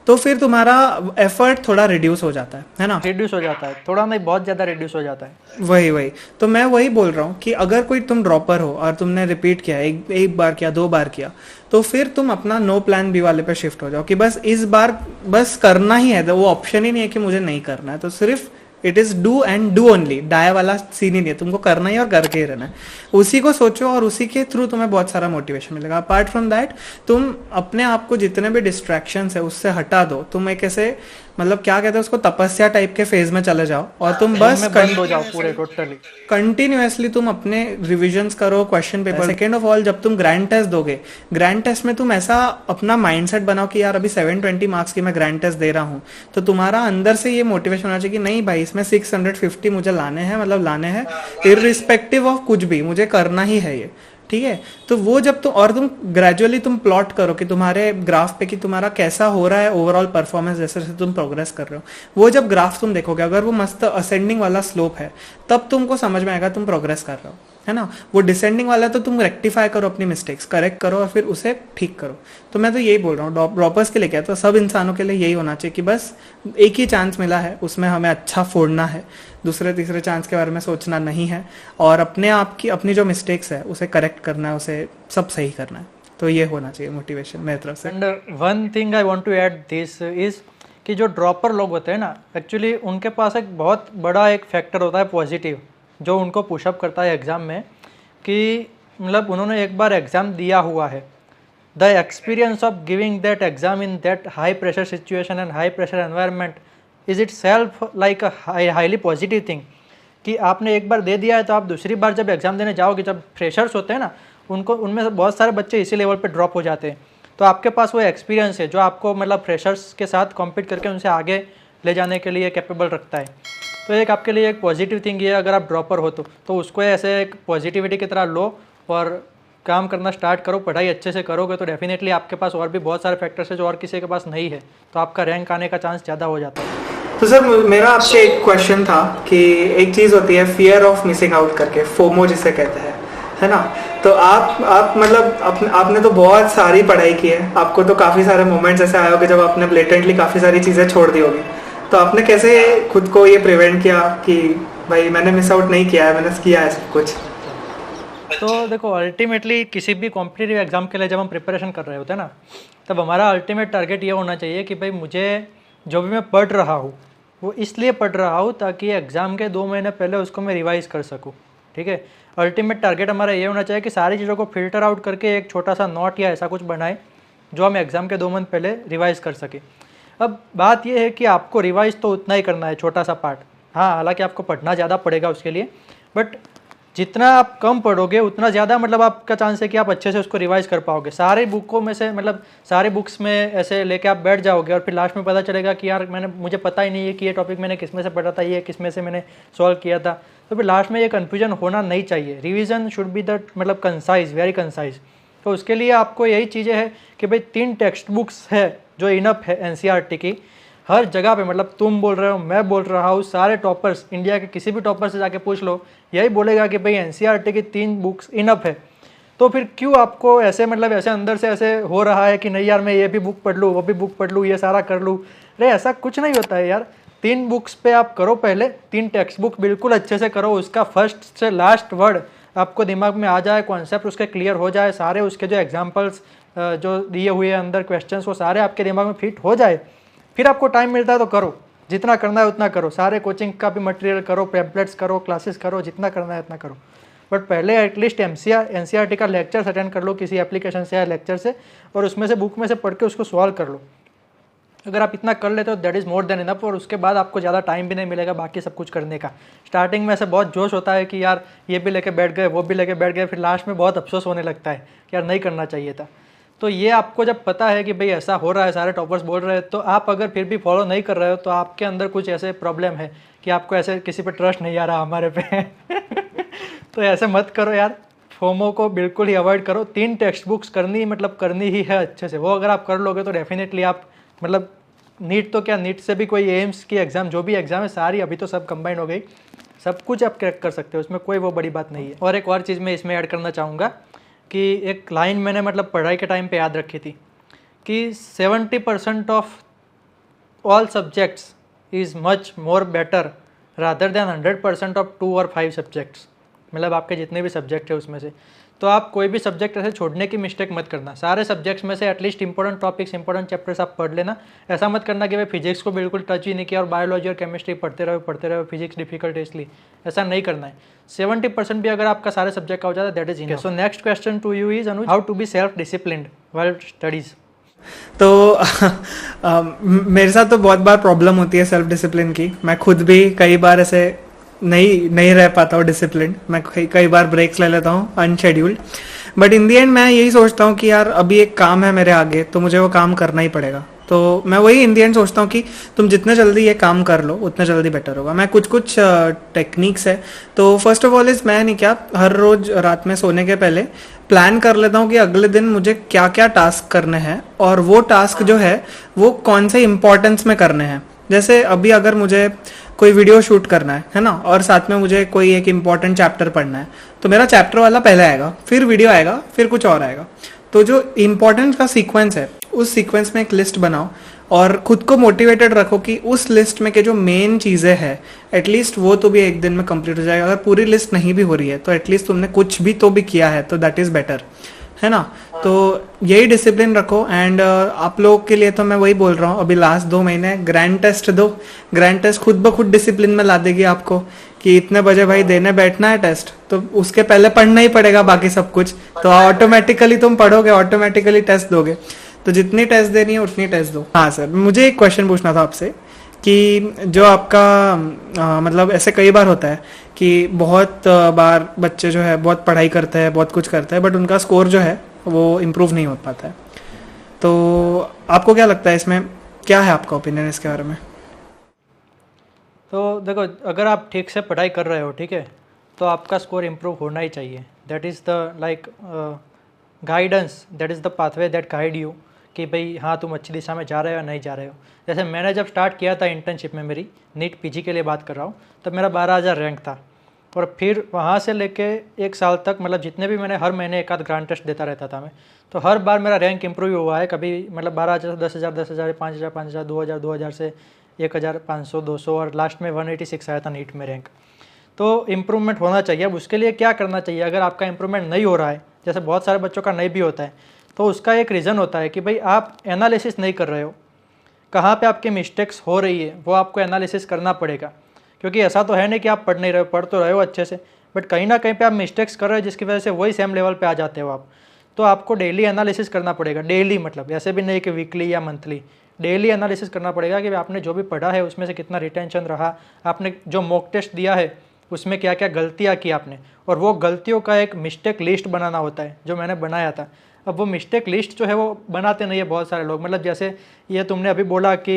तो फिर तुम्हारा एफर्ट थोड़ा रिड्यूस हो जाता है ना। रिड्यूस हो जाता है, थोड़ा नहीं बहुत ज़्यादा रिड्यूस हो जाता है। वही तो मैं वही बोल रहा हूँ कि अगर कोई तुम ड्रॉपर हो और तुमने रिपीट किया, एक बार किया, 2 बार किया, तो फिर तुम अपना नो प्लान बी वाले पे शिफ्ट हो जाओ कि बस इस बार बस करना ही है। तो वो ऑप्शन ही नहीं है कि मुझे नहीं करना है, तो सिर्फ it is do and do only, die वाला सीन ही नहीं है, तुमको करना ही और करके ही रहना है। उसी को सोचो और उसी के थ्रू तुम्हें बहुत सारा मोटिवेशन मिलेगा। अपार्ट फ्रॉम दैट तुम अपने आप को जितने भी डिस्ट्रैक्शंस है उससे हटा दो। तुम एक ऐसे मतलब क्या कहते हैं उसको, तपस्या टाइप के फेज में चले जाओ और तुम बस बंद हो जाओ पूरे टोटली। कंटिन्यूअसली तुम अपने रिविजन्स करो, question paper. Second of all, जब तुम ग्रैंड टेस्ट दोगे, ग्रैंड टेस्ट में तुम ऐसा अपना माइंडसेट बनाओ कि यार अभी 720 मार्क्स की मैं ग्रैंड टेस्ट दे रहा हूँ, तो तुम्हारा अंदर से ये मोटिवेशन होना चाहिए कि नहीं भाई इसमें 650 मुझे लाने हैं, मतलब लाने हैं इररिस्पेक्टिव ऑफ कुछ भी, मुझे करना ही है ये, ठीक है। तो वो जब तुम ग्रेजुअली तुम प्लॉट करो कि तुम्हारे ग्राफ पे कि तुम्हारा कैसा हो रहा है ओवरऑल परफॉर्मेंस, जैसे जैसे तुम प्रोग्रेस कर रहे हो, वो जब ग्राफ तुम देखोगे अगर वो मस्त असेंडिंग वाला स्लोप है, तब तुमको समझ में आएगा तुम प्रोग्रेस कर रहे हो, है ना। वो डिसेंडिंग वाला तो तुम रेक्टिफाई करो, अपनी मिस्टेक्स करेक्ट करो और फिर उसे ठीक करो। तो मैं तो यही बोल रहा हूँ ड्रॉपर्स के लिए, क्या तो सब इंसानों के लिए यही होना चाहिए कि बस एक ही चांस मिला है, उसमें हमें अच्छा फोड़ना है, दूसरे तीसरे चांस के बारे में सोचना नहीं है, और अपने आप की अपनी जो मिस्टेक्स है उसे करेक्ट करना है, उसे सब सही करना है। तो ये होना चाहिए मोटिवेशन मेरी तरफ से। And one thing I want to add this is कि जो ड्रॉपर लोग होते हैं ना, एक्चुअली उनके पास एक बहुत बड़ा एक फैक्टर होता है पॉजिटिव, जो उनको पुशअप करता है एग्ज़ाम में, कि मतलब उन्होंने एक बार एग्ज़ाम दिया हुआ है, the experience of giving that exam in that high pressure situation and high pressure environment is itself like a highly positive thing कि आपने एक बार दे दिया है तो आप दूसरी बार जब एग्ज़ाम देने जाओगे, जब फ्रेशर्स होते हैं ना, उनको उनमें से बहुत सारे बच्चे इसी लेवल पे ड्रॉप हो जाते हैं, तो आपके पास वो एक्सपीरियंस है जो आपको मतलब फ्रेशर्स के साथ कॉम्पीट करके उनसे आगे ले जाने के लिए कैपेबल रखता है। तो एक आपके लिए एक पॉजिटिव थिंग ये है, अगर आप ड्रॉपर हो तो उसको ऐसे एक पॉजिटिविटी की तरह लो और काम करना स्टार्ट करो। पढ़ाई अच्छे से करोगे तो डेफिनेटली आपके पास और भी बहुत सारे फैक्टर्स है जो और किसी के पास नहीं है, तो आपका रैंक आने का चांस ज़्यादा हो जाता है। तो सर मेरा आपसे एक क्वेश्चन था कि एक चीज़ होती है फियर ऑफ मिसिंग आउट करके, फोमो जिसे कहते हैं, है ना। तो आप मतलब आपने तो बहुत सारी पढ़ाई की है, आपको तो काफ़ी सारे मोमेंट्स ऐसे आए होंगे जब आपने ब्लेटेंटली काफ़ी सारी चीज़ें छोड़ दी होगी, तो आपने कैसे खुद को ये प्रिवेंट किया कि भाई मैंने मिस आउट नहीं किया है, मैंने किया है सब कुछ? तो देखो अल्टीमेटली किसी भी कॉम्पिटिटिव एग्ज़ाम के लिए जब हम प्रिपरेशन कर रहे होते हैं ना, तब हमारा अल्टीमेट टारगेट ये होना चाहिए कि भाई मुझे जो भी मैं पढ़ रहा हूँ वो इसलिए पढ़ रहा हूँ ताकि एग्ज़ाम के 2 महीने पहले उसको मैं रिवाइज़ कर सकूँ, ठीक है। अल्टीमेट टारगेट हमारा ये होना चाहिए कि सारी चीज़ों को फिल्टर आउट करके एक छोटा सा नोट या ऐसा कुछ बनाए जो हम एग्ज़ाम के 2 मंथ पहले रिवाइज़ कर सके। अब बात यह है कि आपको रिवाइज़ तो उतना ही करना है, छोटा सा पार्ट, हाँ हालांकि आपको पढ़ना ज़्यादा पड़ेगा उसके लिए, बट जितना आप कम पढ़ोगे उतना ज़्यादा मतलब आपका चांस है कि आप अच्छे से उसको रिवाइज़ कर पाओगे। सारे बुकों में से मतलब सारे बुक्स में ऐसे लेके आप बैठ जाओगे और फिर लास्ट में पता चलेगा कि यार मुझे पता ही नहीं है कि ये टॉपिक मैंने किस में से पढ़ा था, ये किस में से मैंने सॉल्व किया था, तो फिर लास्ट में ये कन्फ्यूजन होना नहीं चाहिए। रिविज़न शुड बी द मतलब कंसाइज, वेरी कंसाइज। तो उसके लिए आपको यही चीज़ें है कि भाई 3 टेक्स्ट बुक्स है जो इनफ है एनसीईआरटी की, हर जगह पे मतलब तुम बोल रहे हो, मैं बोल रहा हूँ, सारे टॉपर्स इंडिया के किसी भी टॉपर से जाके पूछ लो, यही बोलेगा कि भाई एनसीईआरटी की 3 बुक्स इनफ है। तो फिर क्यों आपको ऐसे मतलब ऐसे अंदर से ऐसे हो रहा है कि नहीं यार मैं ये भी बुक पढ़ लूँ, वो भी बुक पढ़ लूँ, ये सारा कर लूँ? अरे ऐसा कुछ नहीं होता है यार। 3 बुक्स पे आप करो, पहले 3 टेक्स्ट बुक बिल्कुल अच्छे से करो, उसका फर्स्ट से लास्ट वर्ड आपको दिमाग में आ जाए, कॉन्सेप्ट उसके क्लियर हो जाए, सारे उसके जो एग्जाम्पल्स जो दिए हुए हैं अंदर क्वेश्चंस वो सारे आपके दिमाग में फिट हो जाए, फिर आपको टाइम मिलता है तो करो, जितना करना है उतना करो, सारे कोचिंग का भी मटेरियल करो, पैम्पलेट्स करो, क्लासेस करो, जितना करना है उतना करो। बट पहले एटलीस्ट एनसीईआरटी का लेक्चर अटेंड कर लो किसी एप्लीकेशन से या लेक्चर से, और उसमें से बुक में से पढ़ के उसको सॉल्व कर लो। अगर आप इतना कर लेते हो that is more than enough, और उसके बाद आपको ज़्यादा टाइम भी नहीं मिलेगा बाकी सब कुछ करने का। स्टार्टिंग में ऐसे बहुत जोश होता है कि यार ये भी लेके बैठ गए, वो भी लेके बैठ गए, फिर लास्ट में बहुत अफसोस होने लगता है कि यार नहीं करना चाहिए था। तो ये आपको जब पता है कि भाई ऐसा हो रहा है, सारे टॉपर्स बोल रहे हैं, तो आप अगर फिर भी फॉलो नहीं कर रहे हो तो आपके अंदर कुछ ऐसे प्रॉब्लम है कि आपको ऐसे किसी पे ट्रस्ट नहीं आ रहा हमारे पे तो ऐसे मत करो यार, फोमो को बिल्कुल ही अवॉइड करो। 3 टेक्स्ट बुक्स करनी मतलब करनी ही है अच्छे से, वो अगर आप कर लोगे तो डेफिनेटली आप मतलब नीट तो क्या, नीट से भी कोई एम्स की एग्ज़ाम, जो भी एग्ज़ाम है सारी अभी तो सब कंबाइंड हो गई, सब कुछ आप क्रैक कर सकते हो, उसमें कोई वो बड़ी बात नहीं है। और एक और चीज़ मैं इसमें ऐड करना चाहूँगा कि एक लाइन मैंने मतलब पढ़ाई के टाइम पे याद रखी थी कि 70% of all subjects is much more better rather than 100% of 2 और 5 सब्जेक्ट्स। मतलब आपके जितने भी सब्जेक्ट है उसमें से, तो आप कोई भी सब्जेक्ट ऐसे छोड़ने की मिस्टेक मत करना। सारे सब्जेक्ट्स में से at least important topics, important chapters आप पढ़ लेना। ऐसा मत करना कि भाई फिजिक्स को बिल्कुल टच ही नहीं किया और बायोलॉजी और केमिस्ट्री पढ़ते रहो, फिजिक्स डिफिकल्ट है इसलिए, ऐसा नहीं करना है। 70% भी अगर आपका सारे सब्जेक्ट का हो जाता है that is enough. So next question to you is Anuj, how to be self disciplined while studies? तो मेरे साथ तो बहुत बार प्रॉब्लम होती है सेल्फ डिसिप्लिन की। मैं खुद भी कई बार ऐसे नहीं रह पाता हूँ डिसिप्लिन। मैं कई बार ब्रेक्स ले लेता हूँ unscheduled, but in the and मैं यही सोचता हूँ कि यार अभी एक काम है मेरे आगे तो मुझे वो काम करना ही पड़ेगा। तो मैं वही इन दी एंड सोचता हूँ कि तुम जितने जल्दी ये काम कर लो उतना जल्दी बेटर होगा। मैं कुछ टेक्निक्स है। तो फर्स्ट ऑफ ऑल इज मैं नहीं क्या, हर रोज रात में सोने के पहले प्लान कर लेता हूँ कि अगले दिन मुझे क्या क्या टास्क करने हैं और वो टास्क जो है वो कौन से इंपॉर्टेंस में करने हैं। जैसे अभी अगर मुझे कोई वीडियो शूट करना है ना, और साथ में मुझे कोई एक इम्पॉर्टेंट चैप्टर पढ़ना है, तो मेरा चैप्टर वाला पहले आएगा, फिर वीडियो आएगा, फिर कुछ और आएगा। तो जो इम्पोर्टेंट का सीक्वेंस है उस सीक्वेंस में एक लिस्ट बनाओ और खुद को मोटिवेटेड रखो कि उस लिस्ट में के जो मेन चीज़ें हैं एटलीस्ट वो तो भी एक दिन में कंप्लीट हो जाएगा। अगर पूरी लिस्ट नहीं भी हो रही है तो एटलीस्ट तुमने कुछ भी तो भी किया है, तो दैट इज़ बेटर, है ना। तो यही डिसिप्लिन रखो। एंड आप लोगों के लिए तो मैं वही बोल रहा हूँ, अभी लास्ट 2 महीने ग्रैंड टेस्ट दो। ग्रैंड टेस्ट खुद ब खुद डिसिप्लिन में ला देगी आपको कि इतने बजे भाई देने बैठना है टेस्ट, तो उसके पहले पढ़ना ही पड़ेगा बाकी सब कुछ, तो ऑटोमेटिकली तुम पढ़ोगे, ऑटोमेटिकली टेस्ट दोगे। तो जितनी टेस्ट देनी है उतनी टेस्ट दो। हाँ सर, मुझे एक क्वेश्चन पूछना था आपसे कि जो आपका मतलब ऐसे कई बार होता है कि बहुत बार बच्चे जो है बहुत पढ़ाई करते हैं, बहुत कुछ करते हैं, बट उनका स्कोर जो है वो इम्प्रूव नहीं हो पाता है। तो आपको क्या लगता है इसमें, क्या है आपका ओपिनियन इसके बारे में? तो देखो, अगर आप ठीक से पढ़ाई कर रहे हो, ठीक है, तो आपका स्कोर इम्प्रूव होना ही चाहिए। That is the like guidance, that is the pathway that guide you कि भाई हाँ तुम अच्छी दिशा में जा रहे हो या नहीं जा रहे हो। जैसे मैंने जब स्टार्ट किया था इंटर्नशिप में, मेरी नीट पीजी के लिए बात कर रहा हूँ, तब मेरा 12,000 रैंक था। और फिर वहाँ से लेके 1 साल तक, मतलब जितने भी मैंने हर महीने एक आध ग्रांड टेस्ट देता रहता था मैं, तो हर बार मेरा रैंक इंप्रूव हुआ है। कभी मतलब 12,000 से 10,000, 10,000 5,000, 5,000, 2,000, 2,000 से 1,500, 200 और लास्ट में 186 आया था नीट में रैंक। तो इम्प्रूवमेंट होना चाहिए। अब उसके लिए क्या करना चाहिए? अगर आपका इम्प्रूवमेंट नहीं हो रहा है, जैसे बहुत सारे बच्चों का नहीं भी होता है, तो उसका एक रीज़न होता है कि भाई आप एनालिसिस नहीं कर रहे हो, कहाँ पे आपकी मिस्टेक्स हो रही है वो आपको एनालिसिस करना पड़ेगा। क्योंकि ऐसा तो है नहीं कि आप पढ़ नहीं रहे हो, पढ़ तो रहे हो अच्छे से, बट कहीं ना कहीं पे आप मिस्टेक्स कर रहे हो जिसकी वजह से वही सेम लेवल पे आ जाते हो आप। तो आपको डेली एनालिसिस करना पड़ेगा। डेली मतलब ऐसे भी नहीं कि वीकली या मंथली, डेली एनालिसिस करना पड़ेगा कि आपने जो भी पढ़ा है उसमें से कितना रिटेंशन रहा, आपने जो मॉक टेस्ट दिया है उसमें क्या क्या गलतियाँ की आपने, और वो गलतियों का एक मिस्टेक लिस्ट बनाना होता है, जो मैंने बनाया था। अब वो मिस्टेक लिस्ट जो है वो बनाते नहीं है बहुत सारे लोग। मतलब जैसे ये तुमने अभी बोला कि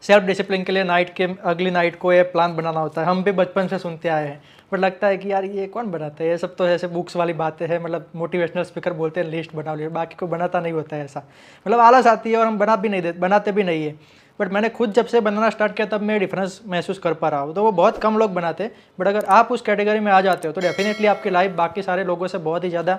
सेल्फ डिसिप्लिन के लिए नाइट के अगली नाइट को ये प्लान बनाना होता है, हम भी बचपन से सुनते आए हैं, बट लगता है कि यार ये कौन बनाता है, ये सब तो ऐसे बुक्स वाली बातें हैं। मतलब मोटिवेशनल स्पीकर बोलते हैं लिस्ट बनाओ, लिस्ट, बाकी को बनाता नहीं होता है ऐसा। मतलब आलस आती है और हम बनाते भी नहीं है। बट मैंने खुद जब से बनाना स्टार्ट किया तब मैं डिफरेंस महसूस कर पा रहा हूँ। तो वो बहुत कम लोग बनाते हैं, बट अगर आप उस कैटेगरी में आ जाते हो तो डेफिनेटली आपकी लाइफ बाकी सारे लोगों से बहुत ही ज़्यादा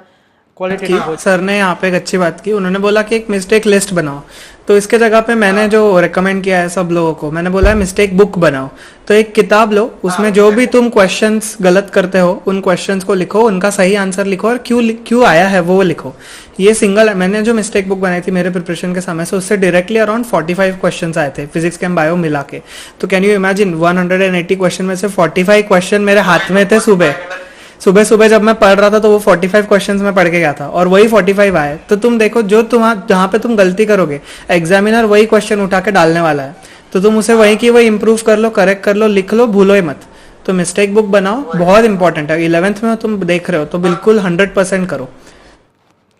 क्वालिटेटिव हो। सर ने यहाँ पे एक अच्छी बात की, उन्होंने बोला कि एक मिस्टेक लिस्ट बनाओ। तो इसके जगह पे मैंने जो रेकमेंड किया है सब लोगों को, मैंने बोला है मिस्टेक बुक बनाओ। तो एक किताब लो, उसमें जो भी तुम क्वेश्चंस गलत करते हो उन क्वेश्चंस को लिखो, उनका सही आंसर लिखो और क्यों आया है वो लिखो। ये सिंगल, मैंने जो मिस्टेक बुक बनाई थी मेरे प्रिपरेशन के समय से, उससे डायरेक्टली अराउंड 45 क्वेश्चन आए थे, फिजिक्स केम बायो मिला के। तो कैन यू इमेजिन 180 क्वेश्चन में से 45 क्वेश्चन मेरे हाथ में थे। सुबह सुबह जब मैं पढ़ रहा था तो वो 45 क्वेश्चंस में पढ़ के गया था और वही 45 आए। तो तुम देखो, जो जहाँ पे तुम गलती करोगे एग्जामिनर वही क्वेश्चन उठा के डालने वाला है, तो तुम उसे वही की वही इंप्रूव कर लो, करेक्ट कर लो, लिख लो, भूलो ही मत। तो मिस्टेक बुक बनाओ, बहुत इंपॉर्टेंट है। 11th में तुम देख रहे हो तो बिल्कुल 100% करो।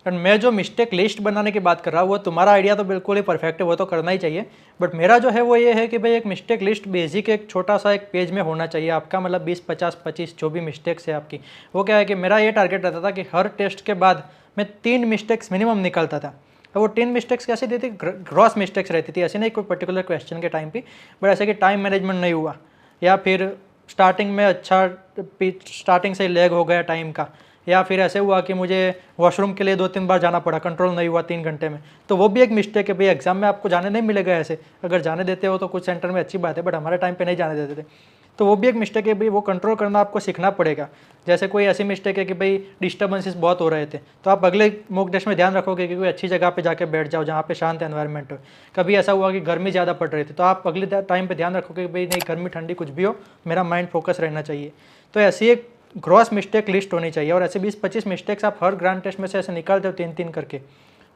और मैं जो मिस्टेक लिस्ट बनाने की बात कर रहा हूँ, वो तुम्हारा आइडिया तो बिल्कुल ही परफेक्ट है, वो तो करना ही चाहिए। बट मेरा जो है वो ये है कि भाई एक मिस्टेक लिस्ट बेसिक एक छोटा सा एक पेज में होना चाहिए आपका, मतलब 20, 50, 25 जो भी मिस्टेक्स है आपकी। वो क्या है कि मेरा ये टारगेट रहता था कि हर टेस्ट के बाद मैं 3 मिस्टेक्स मिनिमम निकलता था। तो वो 3 मिस्टेक्स कैसी थी? ग्रॉस मिस्टेक्स रहती थी, ऐसे नहीं कोई पर्टिकुलर क्वेश्चन के टाइम पे, बट ऐसे कि टाइम मैनेजमेंट नहीं हुआ, या फिर स्टार्टिंग में स्टार्टिंग से लैग हो गया टाइम का, या फिर ऐसे हुआ कि मुझे वॉशरूम के लिए 2-3 बार जाना पड़ा, कंट्रोल नहीं हुआ 3 घंटे में। तो वो भी एक मिस्टेक है भाई, एग्जाम में आपको जाने नहीं मिलेगा ऐसे। अगर जाने देते हो तो कुछ सेंटर में अच्छी बात है, बट हमारे टाइम पे नहीं जाने देते थे। तो वो भी एक मिस्टेक है भाई, वो कंट्रोल करना आपको सीखना पड़ेगा। जैसे कोई ऐसी मिस्टेक है कि भाई डिस्टर्बेंसेस बहुत हो रहे थे, तो आप अगले मॉक टेस्ट में ध्यान रखोगे कि कोई अच्छी जगह पे जाके बैठ जाओ जहाँ पे शांत एनवायरनमेंट हो। कभी ऐसा हुआ कि गर्मी ज़्यादा पड़ रही थी, तो आप अगले टाइम पे ध्यान रखोगे कि भाई नहीं, गर्मी ठंडी कुछ भी हो, मेरा माइंड फोकस रहना चाहिए। तो ऐसी एक ग्रॉस मिस्टेक लिस्ट होनी चाहिए। और ऐसे 20-25 मिस्टेक्स आप हर ग्रांड टेस्ट में से ऐसे निकालते हो 3-3 करके,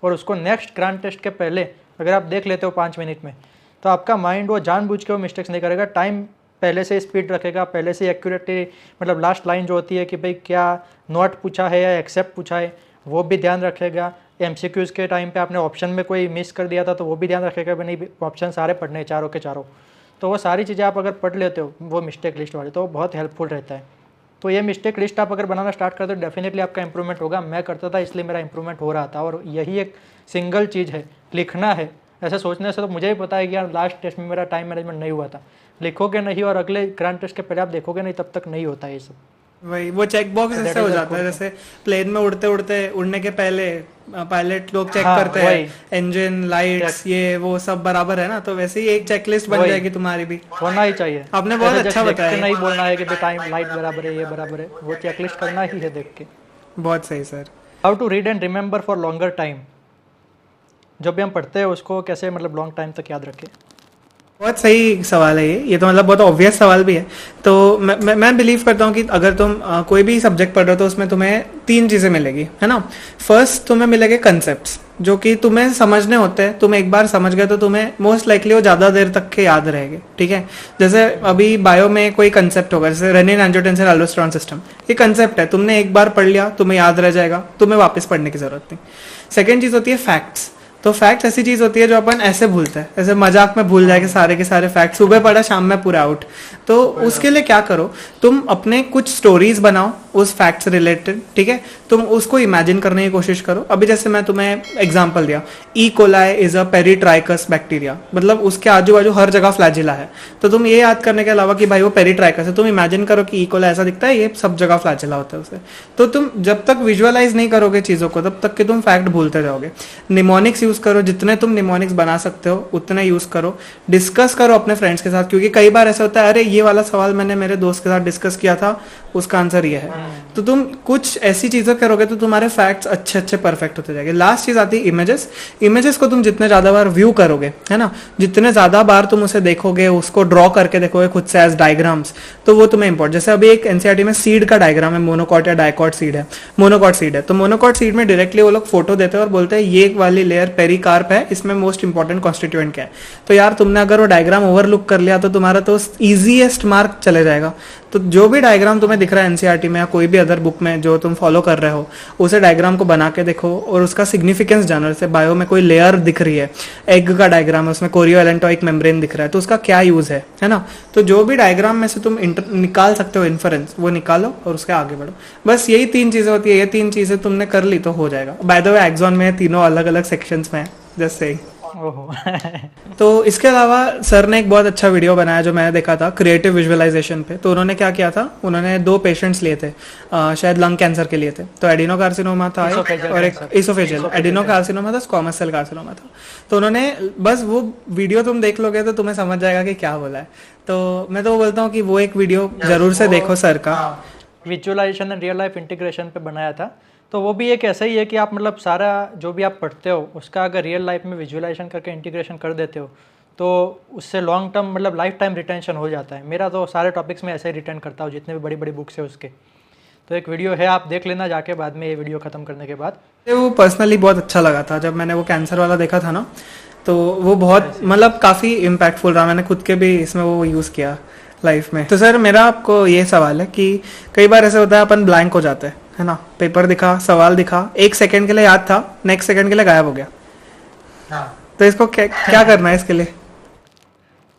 और उसको नेक्स्ट ग्रांड टेस्ट के पहले अगर आप देख लेते हो 5 मिनट में, तो आपका माइंड वो जानबूझ के वो मिस्टेक्स नहीं करेगा। टाइम पहले से स्पीड रखेगा, पहले से एक्यूरेटली, मतलब लास्ट लाइन जो होती है कि भाई क्या नॉट पूछा है या एक्सेप्ट पूछा है, वो भी ध्यान रखेगा। MCQs के टाइम पे आपने ऑप्शन में कोई मिस कर दिया था तो वो भी ध्यान रखेगा कि नहीं, ऑप्शन सारे पढ़ने हैं, चारों के चारों। तो वो सारी चीज़ें आप अगर पढ़ लेते हो वो मिस्टेक लिस्ट वाले, तो वो बहुत हेल्पफुल रहता है। तो ये मिस्टेक लिस्ट आप अगर बनाना स्टार्ट करते हो डेफिनेटली आपका इंप्रूवमेंट होगा। मैं करता था इसलिए मेरा इंप्रूवमेंट हो रहा था, और यही एक सिंगल चीज़ है, लिखना है। ऐसे सोचने से तो मुझे ही पता है कि यार लास्ट टेस्ट में मेरा टाइम मैनेजमेंट नहीं हुआ था। लिखोगे नहीं और अगले ग्रांड टेस्ट के पहले आप देखोगे नहीं, तब तक नहीं होता ये सब। वही वो चेक बॉक्स ऐसे हो जाता है, जैसे प्लेन में उड़ने के पहले पायलट लोग चेक करते हैं इंजन, लाइट्स, ये वो सब बराबर है ना, तो वैसे ही एक चेकलिस्ट बन जाएगी तुम्हारी भी। होना ही चाहिए। आपने बहुत अच्छा बताया। नहीं बोलना है कि टाइम लाइट बराबर है, ये बराबर है, वो चेकलिस्ट करना ही है देख के। बहुत सही sir. How to read and remember for longer time, जो भी हम पढ़ते हैं उसको कैसे मतलब लॉन्ग टाइम तक याद रखें। बहुत सही सवाल है ये तो मतलब बहुत ऑब्वियस सवाल भी है। तो मैं बिलीव करता हूँ कि अगर तुम कोई भी सब्जेक्ट पढ़ रहे हो तो उसमें तुम्हें 3 चीज़ें मिलेगी, है ना। फर्स्ट तुम्हें मिलेंगे कंसेप्ट्स जो कि तुम्हें समझने होते हैं। तुम एक बार समझ गए तो तुम्हें मोस्ट लाइकली वो ज़्यादा देर तक के याद रहेंगे, ठीक है। जैसे अभी बायो में कोई कंसेप्ट होगा, जैसे रेनिन एंजियोटेंसिन एल्डोस्टेरोन सिस्टम, ये कंसेप्ट है, तुमने एक बार पढ़ लिया, तुम्हें याद रह जाएगा, तुम्हें वापस पढ़ने की जरूरत नहीं। सेकेंड चीज़ होती है फैक्ट्स। तो फैक्ट्स ऐसी चीज होती है जो अपन ऐसे भूलते हैं, ऐसे मजाक में भूल जाएंगे सारे के सारे फैक्ट, सुबह पढ़ा शाम में पूरा आउट। तो उसके लिए क्या करो, तुम अपने कुछ स्टोरीज बनाओ उस फैक्ट से रिलेटेड, ठीक है। तुम उसको इमेजिन करने की कोशिश करो। अभी जैसे मैं तुम्हें एग्जांपल दिया, E coli is a peritrichous bacteria, मतलब उसके आजू बाजू हर जगह फ्लैजिला है। तो तुम ये याद करने के अलावा कि भाई वो पेरीट्राइकस है, तुम इमेजिन करो कि ई कोलाई ऐसा दिखता है, ये सब जगह फ्लैजिला होता है उसे। तो तुम जब तक विजुअलाइज नहीं करोगे चीजों को तब तक कि तुम फैक्ट भूलते जाओगे। निमोनिक्स यूज करो, जितने तुम निमोनिक्स बना सकते हो उतने यूज करो। डिस्कस करो अपने फ्रेंड्स के साथ, क्योंकि कई बार ऐसा होता है, अरे ये वाला सवाल मैंने मेरे दोस्त के साथ डिस्कस किया था, उसका आंसर ये है। तो तुम कुछ ऐसी चीजें करोगे तो तुम्हारे फैक्ट्स अच्छे अच्छे परफेक्ट होते जाएंगे। लास्ट चीज आती है इमेजेस। इमेजेस को तुम जितने ज्यादा बार व्यू करोगे, है ना, जितने ज्यादा बार तुम उसे देखोगे, उसको ड्रॉ करके देखोगे खुद से एज डायग्राम्स, तो वो तुम्हें इंपॉर्टेंट। जैसे अभी एक एनसीईआरटी में सीड का डायग्राम है, मोनोकॉट या डायकॉट सीड है। मोनोकॉट सीड है तो मोनोकॉट सीड में डायरेक्टली वो लोग फोटो देते हैं और बोलते हैं ये वाली लेयर पेरिकार्प है, इसमें मोस्ट इंपॉर्टेंट कॉन्स्टिट्यूएंट क्या है। तो यार तुमने अगर वो डायग्राम ओवरलुक कर लिया तो तुम्हारा तो इजीएस्ट मार्क चले जाएगा। तो जो भी डायग्राम तुम्हें दिख रहा है एनसीईआरटी में या कोई भी अदर बुक में जो तुम फॉलो कर रहे हो, उसे डायग्राम को बना के देखो और उसका सिग्निफिकेंस जानो। जैसे बायो में कोई लेयर दिख रही है, एग का डायग्राम है, उसमें कोरियोएलेंटोइक मेम्ब्रेन दिख रहा है, तो उसका क्या यूज है ना। तो जो भी डायग्राम में से तुम निकाल सकते हो इन्फरेंस, वो निकालो और उसके आगे बढ़ो। बस यही 3 चीजें होती है, ये 3 चीजें तुमने कर ली तो हो जाएगा। बाय द वे एक्सॉन में तीनों अलग अलग सेक्शंस में है, जस्ट सेइंग। तो इसके अलावा सर ने एक बहुत अच्छा वीडियो बनाया जो मैंने देखा था क्रिएटिव विजुअलाइजेशन पे। तो उन्होंने क्या किया था, उन्होंने 2 पेशेंट्स लिए थे, शायद लंग कैंसर के लिए थे। तो एडिनोकार्सिनोमा था और एक इसोफेजियल, एडिनोकार्सिनोमा था, स्क्वामस सेल कार्सिनोमा था। तो उन्होंने बस वो वीडियो तुम देख लोगे तो तुम्हें समझ जाएगा कि क्या बोला है। तो मैं तो बोलता हूँ कि वो एक वीडियो जरूर से देखो सर का। Visualisation and real life integration पे बनाया था। तो वो भी एक ऐसा ही है कि आप मतलब सारा जो भी आप पढ़ते हो उसका अगर रियल लाइफ में विजुअलाइजेशन करके इंटीग्रेशन कर देते हो तो उससे लॉन्ग टर्म मतलब लाइफ टाइम रिटेंशन हो जाता है। मेरा तो सारे टॉपिक्स में ऐसे ही रिटेन करता हूँ जितने भी बड़ी बड़ी बुक्स है उसके। तो एक वीडियो है, आप देख लेना जाके बाद में, ये वीडियो ख़त्म करने के बाद। वो पर्सनली बहुत अच्छा लगा था जब मैंने वो कैंसर वाला देखा था ना, तो वो बहुत मतलब काफ़ी इम्पैक्टफुल रहा। मैंने खुद के भी इसमें वो यूज़ किया लाइफ में। तो सर मेरा आपको ये सवाल है कि कई बार ऐसे होता है अपन ब्लैंक हो जाते हैं, है ना। पेपर दिखा, सवाल दिखा, 1 सेकंड के लिए याद था, नेक्स्ट सेकंड के लिए गायब हो गया। तो इसको क्या करना है इसके लिए?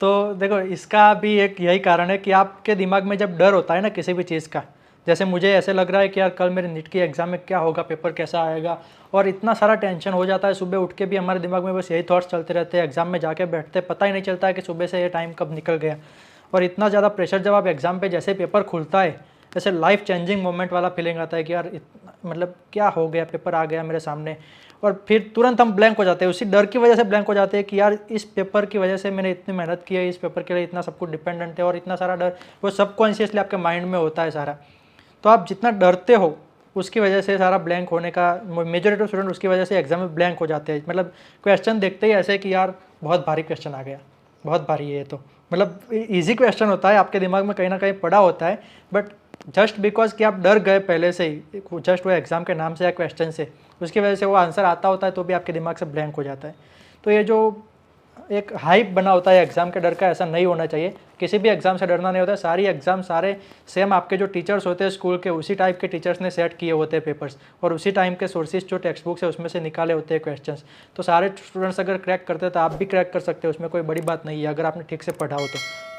तो देखो इसका भी एक यही कारण है कि आपके दिमाग में जब डर होता है ना किसी भी चीज़ का, जैसे मुझे ऐसे लग रहा है कि यार कल मेरे नीट की एग्ज़ाम में क्या होगा, पेपर कैसा आएगा, और इतना सारा टेंशन हो जाता है। सुबह उठ के भी हमारे दिमाग में बस यही थॉट्स चलते रहते हैं, एग्ज़ाम में जाके बैठते पता ही नहीं चलता है कि सुबह से ये टाइम कब निकल गया। और इतना ज़्यादा प्रेशर जब आप एग्ज़ाम पे जैसे पेपर खुलता है ऐसे लाइफ चेंजिंग मोमेंट वाला फीलिंग आता है कि यार मतलब क्या हो गया, पेपर आ गया मेरे सामने, और फिर तुरंत हम ब्लैंक हो जाते हैं। उसी डर की वजह से ब्लैंक हो जाते हैं कि यार इस पेपर की वजह से मैंने इतनी मेहनत की है, इस पेपर के लिए इतना सब कुछ डिपेंडेंट है, और इतना सारा डर वो सबकॉन्शियसली आपके माइंड में होता है सारा। तो आप जितना डरते हो उसकी वजह से सारा ब्लैंक होने का, मेजॉरिटी ऑफ स्टूडेंट उसकी वजह से एग्जाम में ब्लैंक हो जाते हैं। मतलब क्वेश्चन देखते ही ऐसे कि यार बहुत भारी क्वेश्चन आ गया, बहुत भारी है। तो मतलब इजी क्वेश्चन होता है, आपके दिमाग में कहीं ना कहीं पड़ा होता है, बट जस्ट बिकॉज कि आप डर गए पहले से ही, जस्ट वो एग्ज़ाम के नाम से या क्वेश्चन से, उसकी वजह से वो आंसर आता होता है तो भी आपके दिमाग से ब्लैंक हो जाता है। तो ये जो एक हाइप बना होता है एग्ज़ाम के डर का, ऐसा नहीं होना चाहिए। किसी भी एग्ज़ाम से डरना नहीं होता है। सारी एग्ज़ाम सारे सेम आपके जो टीचर्स होते हैं स्कूल के, उसी टाइप के टीचर्स ने सेट किए होते हैं पेपर्स, और उसी टाइम के सोर्सेज जो टेक्स्ट बुक्स है उसमें से निकाले होते हैं क्वेश्चंस। तो सारे स्टूडेंट्स अगर क्रैक करते हैं तो आप भी क्रैक कर सकते हो, उसमें कोई बड़ी बात नहीं है अगर आपने ठीक से पढ़ा हो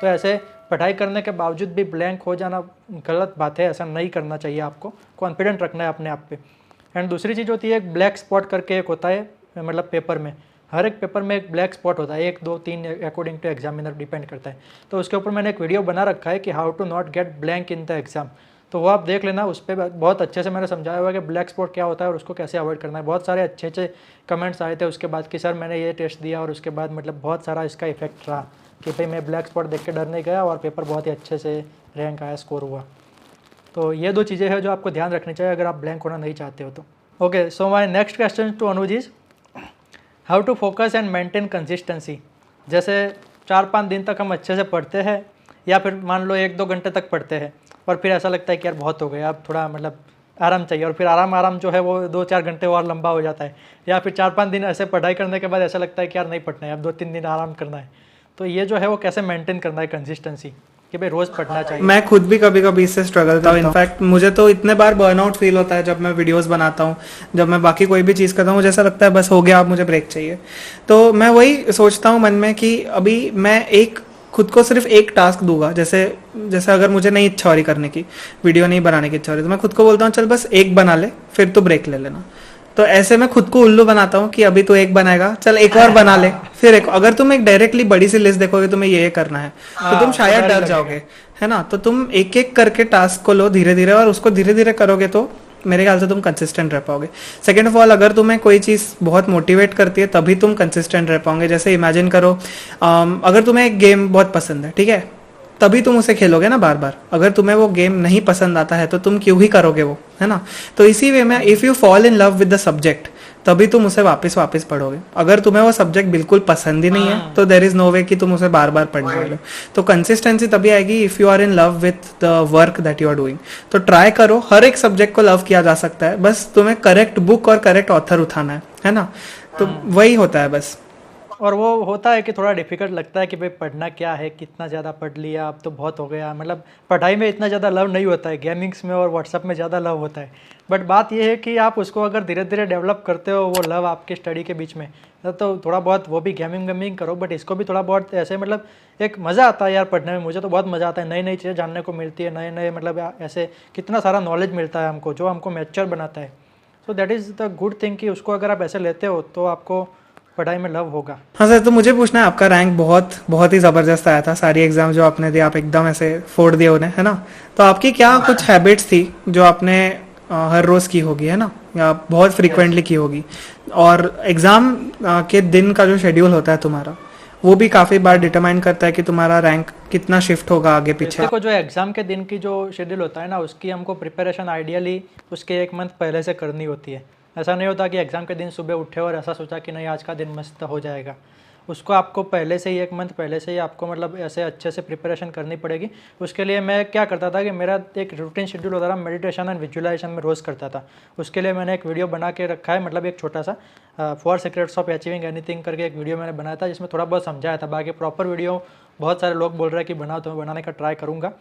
तो ऐसे पढ़ाई करने के बावजूद भी ब्लैंक हो जाना गलत बात है, ऐसा नहीं करना चाहिए। आपको कॉन्फिडेंट रखना है अपने आप पे। एंड दूसरी चीज़ होती है एक ब्लैक स्पॉट करके एक होता है, मतलब पेपर में हर एक पेपर में एक ब्लैक स्पॉट होता है, 1 2 3 अकॉर्डिंग टू एग्जामिनर डिपेंड करता है। तो उसके ऊपर मैंने एक वीडियो बना रखा है कि how to not get blank in the exam. तो वो आप देख लेना, उस पर बहुत अच्छे से मैंने समझाया हुआ है कि ब्लैक स्पॉट क्या होता है और उसको कैसे अवॉइड करना है। बहुत सारे अच्छे अच्छे कमेंट्स आए थे उसके बाद कि सर मैंने ये टेस्ट दिया और उसके बाद मतलब बहुत सारा इसका इफेक्ट रहा कि भाई मैं ब्लैक स्पॉट देख के डर नहीं गया और पेपर बहुत ही अच्छे से रैंक आया, स्कोर हुआ। तो ये 2 चीज़ें हैं जो आपको ध्यान रखनी चाहिए अगर आप ब्लैंक होना नहीं चाहते हो तो। Okay, so my next question to Anuj is how to focus and maintain consistency. जैसे 4-5 दिन तक हम अच्छे से पढ़ते हैं या फिर मान लो 1-2 घंटे तक पढ़ते हैं और फिर ऐसा लगता है कि यार बहुत हो गया, अब थोड़ा मतलब आराम चाहिए, और फिर आराम जो है वो 2-4 घंटे और लंबा हो जाता है, या फिर 4-5 दिन ऐसे पढ़ाई करने के बाद ऐसा लगता है कि यार नहीं पढ़ना है, अब 2-3 दिन आराम करना है। तो ये जो है वो कैसे मेंटेन करना है कंसिस्टेंसी कि भाई रोज़ पढ़ना चाहिए। मैं खुद भी कभी कभी इससे स्ट्रगल करता हूँ। इनफैक्ट मुझे तो इतने बार बर्नआउट फील होता है जब मैं वीडियोस बनाता हूँ, जब मैं बाकी कोई भी चीज़ करता हूँ, मुझे ऐसा लगता है बस हो गया, अब मुझे ब्रेक चाहिए। तो मैं वही सोचता हूँ मन में कि अभी मैं खुद को सिर्फ एक टास्क दूंगा। जैसे अगर मुझे नहीं इच्छा हो रही करने की, वीडियो नहीं बनाने की इच्छा हो रही, तो मैं खुद को बोलता हूँ चल बस एक बना ले, फिर तो ब्रेक ले लेना। तो ऐसे मैं खुद को उल्लू बनाता हूँ कि अभी तो एक बनाएगा, चल एक और बना ले, फिर एक। अगर तुम एक डायरेक्टली बड़ी सी लिस्ट देखोगे तुम्हें ये करना है तो तुम शायद डर जाओगे, है ना। तो तुम एक एक करके टास्क को लो धीरे धीरे, और उसको धीरे धीरे करोगे तो मेरे ख्याल से तुम कंसिस्टेंट रह पाओगे। सेकेंड ऑफ ऑल, अगर तुम्हें कोई चीज़ बहुत मोटिवेट करती है तभी तुम कंसिस्टेंट रह पाओगे। जैसे इमेजिन करो, अगर तुम्हें एक गेम बहुत पसंद है, ठीक है, तभी तुम उसे खेलोगे ना बार बार। अगर तुम्हें वो गेम नहीं पसंद आता है तो तुम क्यों ही करोगे वो, है ना। तो इसी वे में if you fall in love with the subject, तभी तुम उसे वापस पढ़ोगे। अगर तुम्हें वो सब्जेक्ट बिल्कुल पसंद ही नहीं है तो देर इज नो वे कि तुम उसे बार बार पढ़ने वाले। तो कंसिस्टेंसी तभी आएगी if you are in love with the work that you are doing. तो ट्राई करो, हर एक सब्जेक्ट को लव किया जा सकता है, बस तुम्हें करेक्ट बुक और करेक्ट ऑथर उठाना है ना। तो वही होता है बस। और वो होता है कि थोड़ा डिफिकल्ट लगता है कि भाई पढ़ना क्या है, कितना ज़्यादा पढ़ लिया, अब तो बहुत हो गया। मतलब पढ़ाई में इतना ज़्यादा लव नहीं होता है, गेमिंग्स में और व्हाट्सअप में ज़्यादा लव होता है। बट बात ये है कि आप उसको अगर धीरे धीरे डेवलप करते हो वो लव आपके स्टडी के बीच में, तो थोड़ा बहुत वो भी गेमिंग करो, बट इसको भी थोड़ा बहुत ऐसे मतलब एक मज़ा आता है यार पढ़ने में। मुझे तो बहुत मज़ा आता है, नई नई चीज़ें जानने को मिलती है, नए मतलब ऐसे कितना सारा नॉलेज मिलता है हमको जो हमको मैच्योर बनाता है। So that is the good thing कि उसको अगर आप ऐसे लेते हो तो आपको पढ़ाई में लव होगा। हाँ सर, तो मुझे पूछना है, आपका रैंक बहुत ही ज़बरदस्त आया था, सारी एग्जाम जो आपने दी आप एकदम ऐसे फोड़ दिए उन्हें, है ना। तो आपकी क्या कुछ हैबिट्स थी जो आपने हर रोज़ की होगी, है ना, या बहुत फ्रिक्वेंटली की होगी, और एग्ज़ाम के दिन का जो शेड्यूल होता है तुम्हारा, वो भी काफ़ी बार डिटरमाइन करता है कि तुम्हारा रैंक कितना शिफ्ट होगा आगे पीछे। देखो, जो एग्ज़ाम के दिन की जो शेड्यूल होता है ना, उसकी हमको प्रिपरेशन आइडियली उसके 1 मंथ पहले से करनी होती है। ऐसा नहीं होता कि एग्ज़ाम के दिन सुबह उठे और ऐसा सोचा कि नहीं आज का दिन मस्त हो जाएगा। उसको आपको पहले से ही 1 मंथ पहले से ही आपको मतलब ऐसे अच्छे से प्रिपरेशन करनी पड़ेगी। उसके लिए मैं क्या करता था कि मेरा एक रूटीन शेड्यूल होता था, मेडिटेशन एंड विजुअलाइजेशन में रोज़ करता था। उसके लिए मैंने एक वीडियो बना के रखा है, मतलब एक छोटा सा 4 सीक्रेट्स ऑफ अचीविंग एनीथिंग करके एक वीडियो मैंने बनाया था, जिसमें थोड़ा बहुत समझाया था। बाकी प्रॉपर वीडियो बहुत सारे लोग बोल रहे हैं कि बनाओ, तो मैं बनाने का ट्राई करूँगा।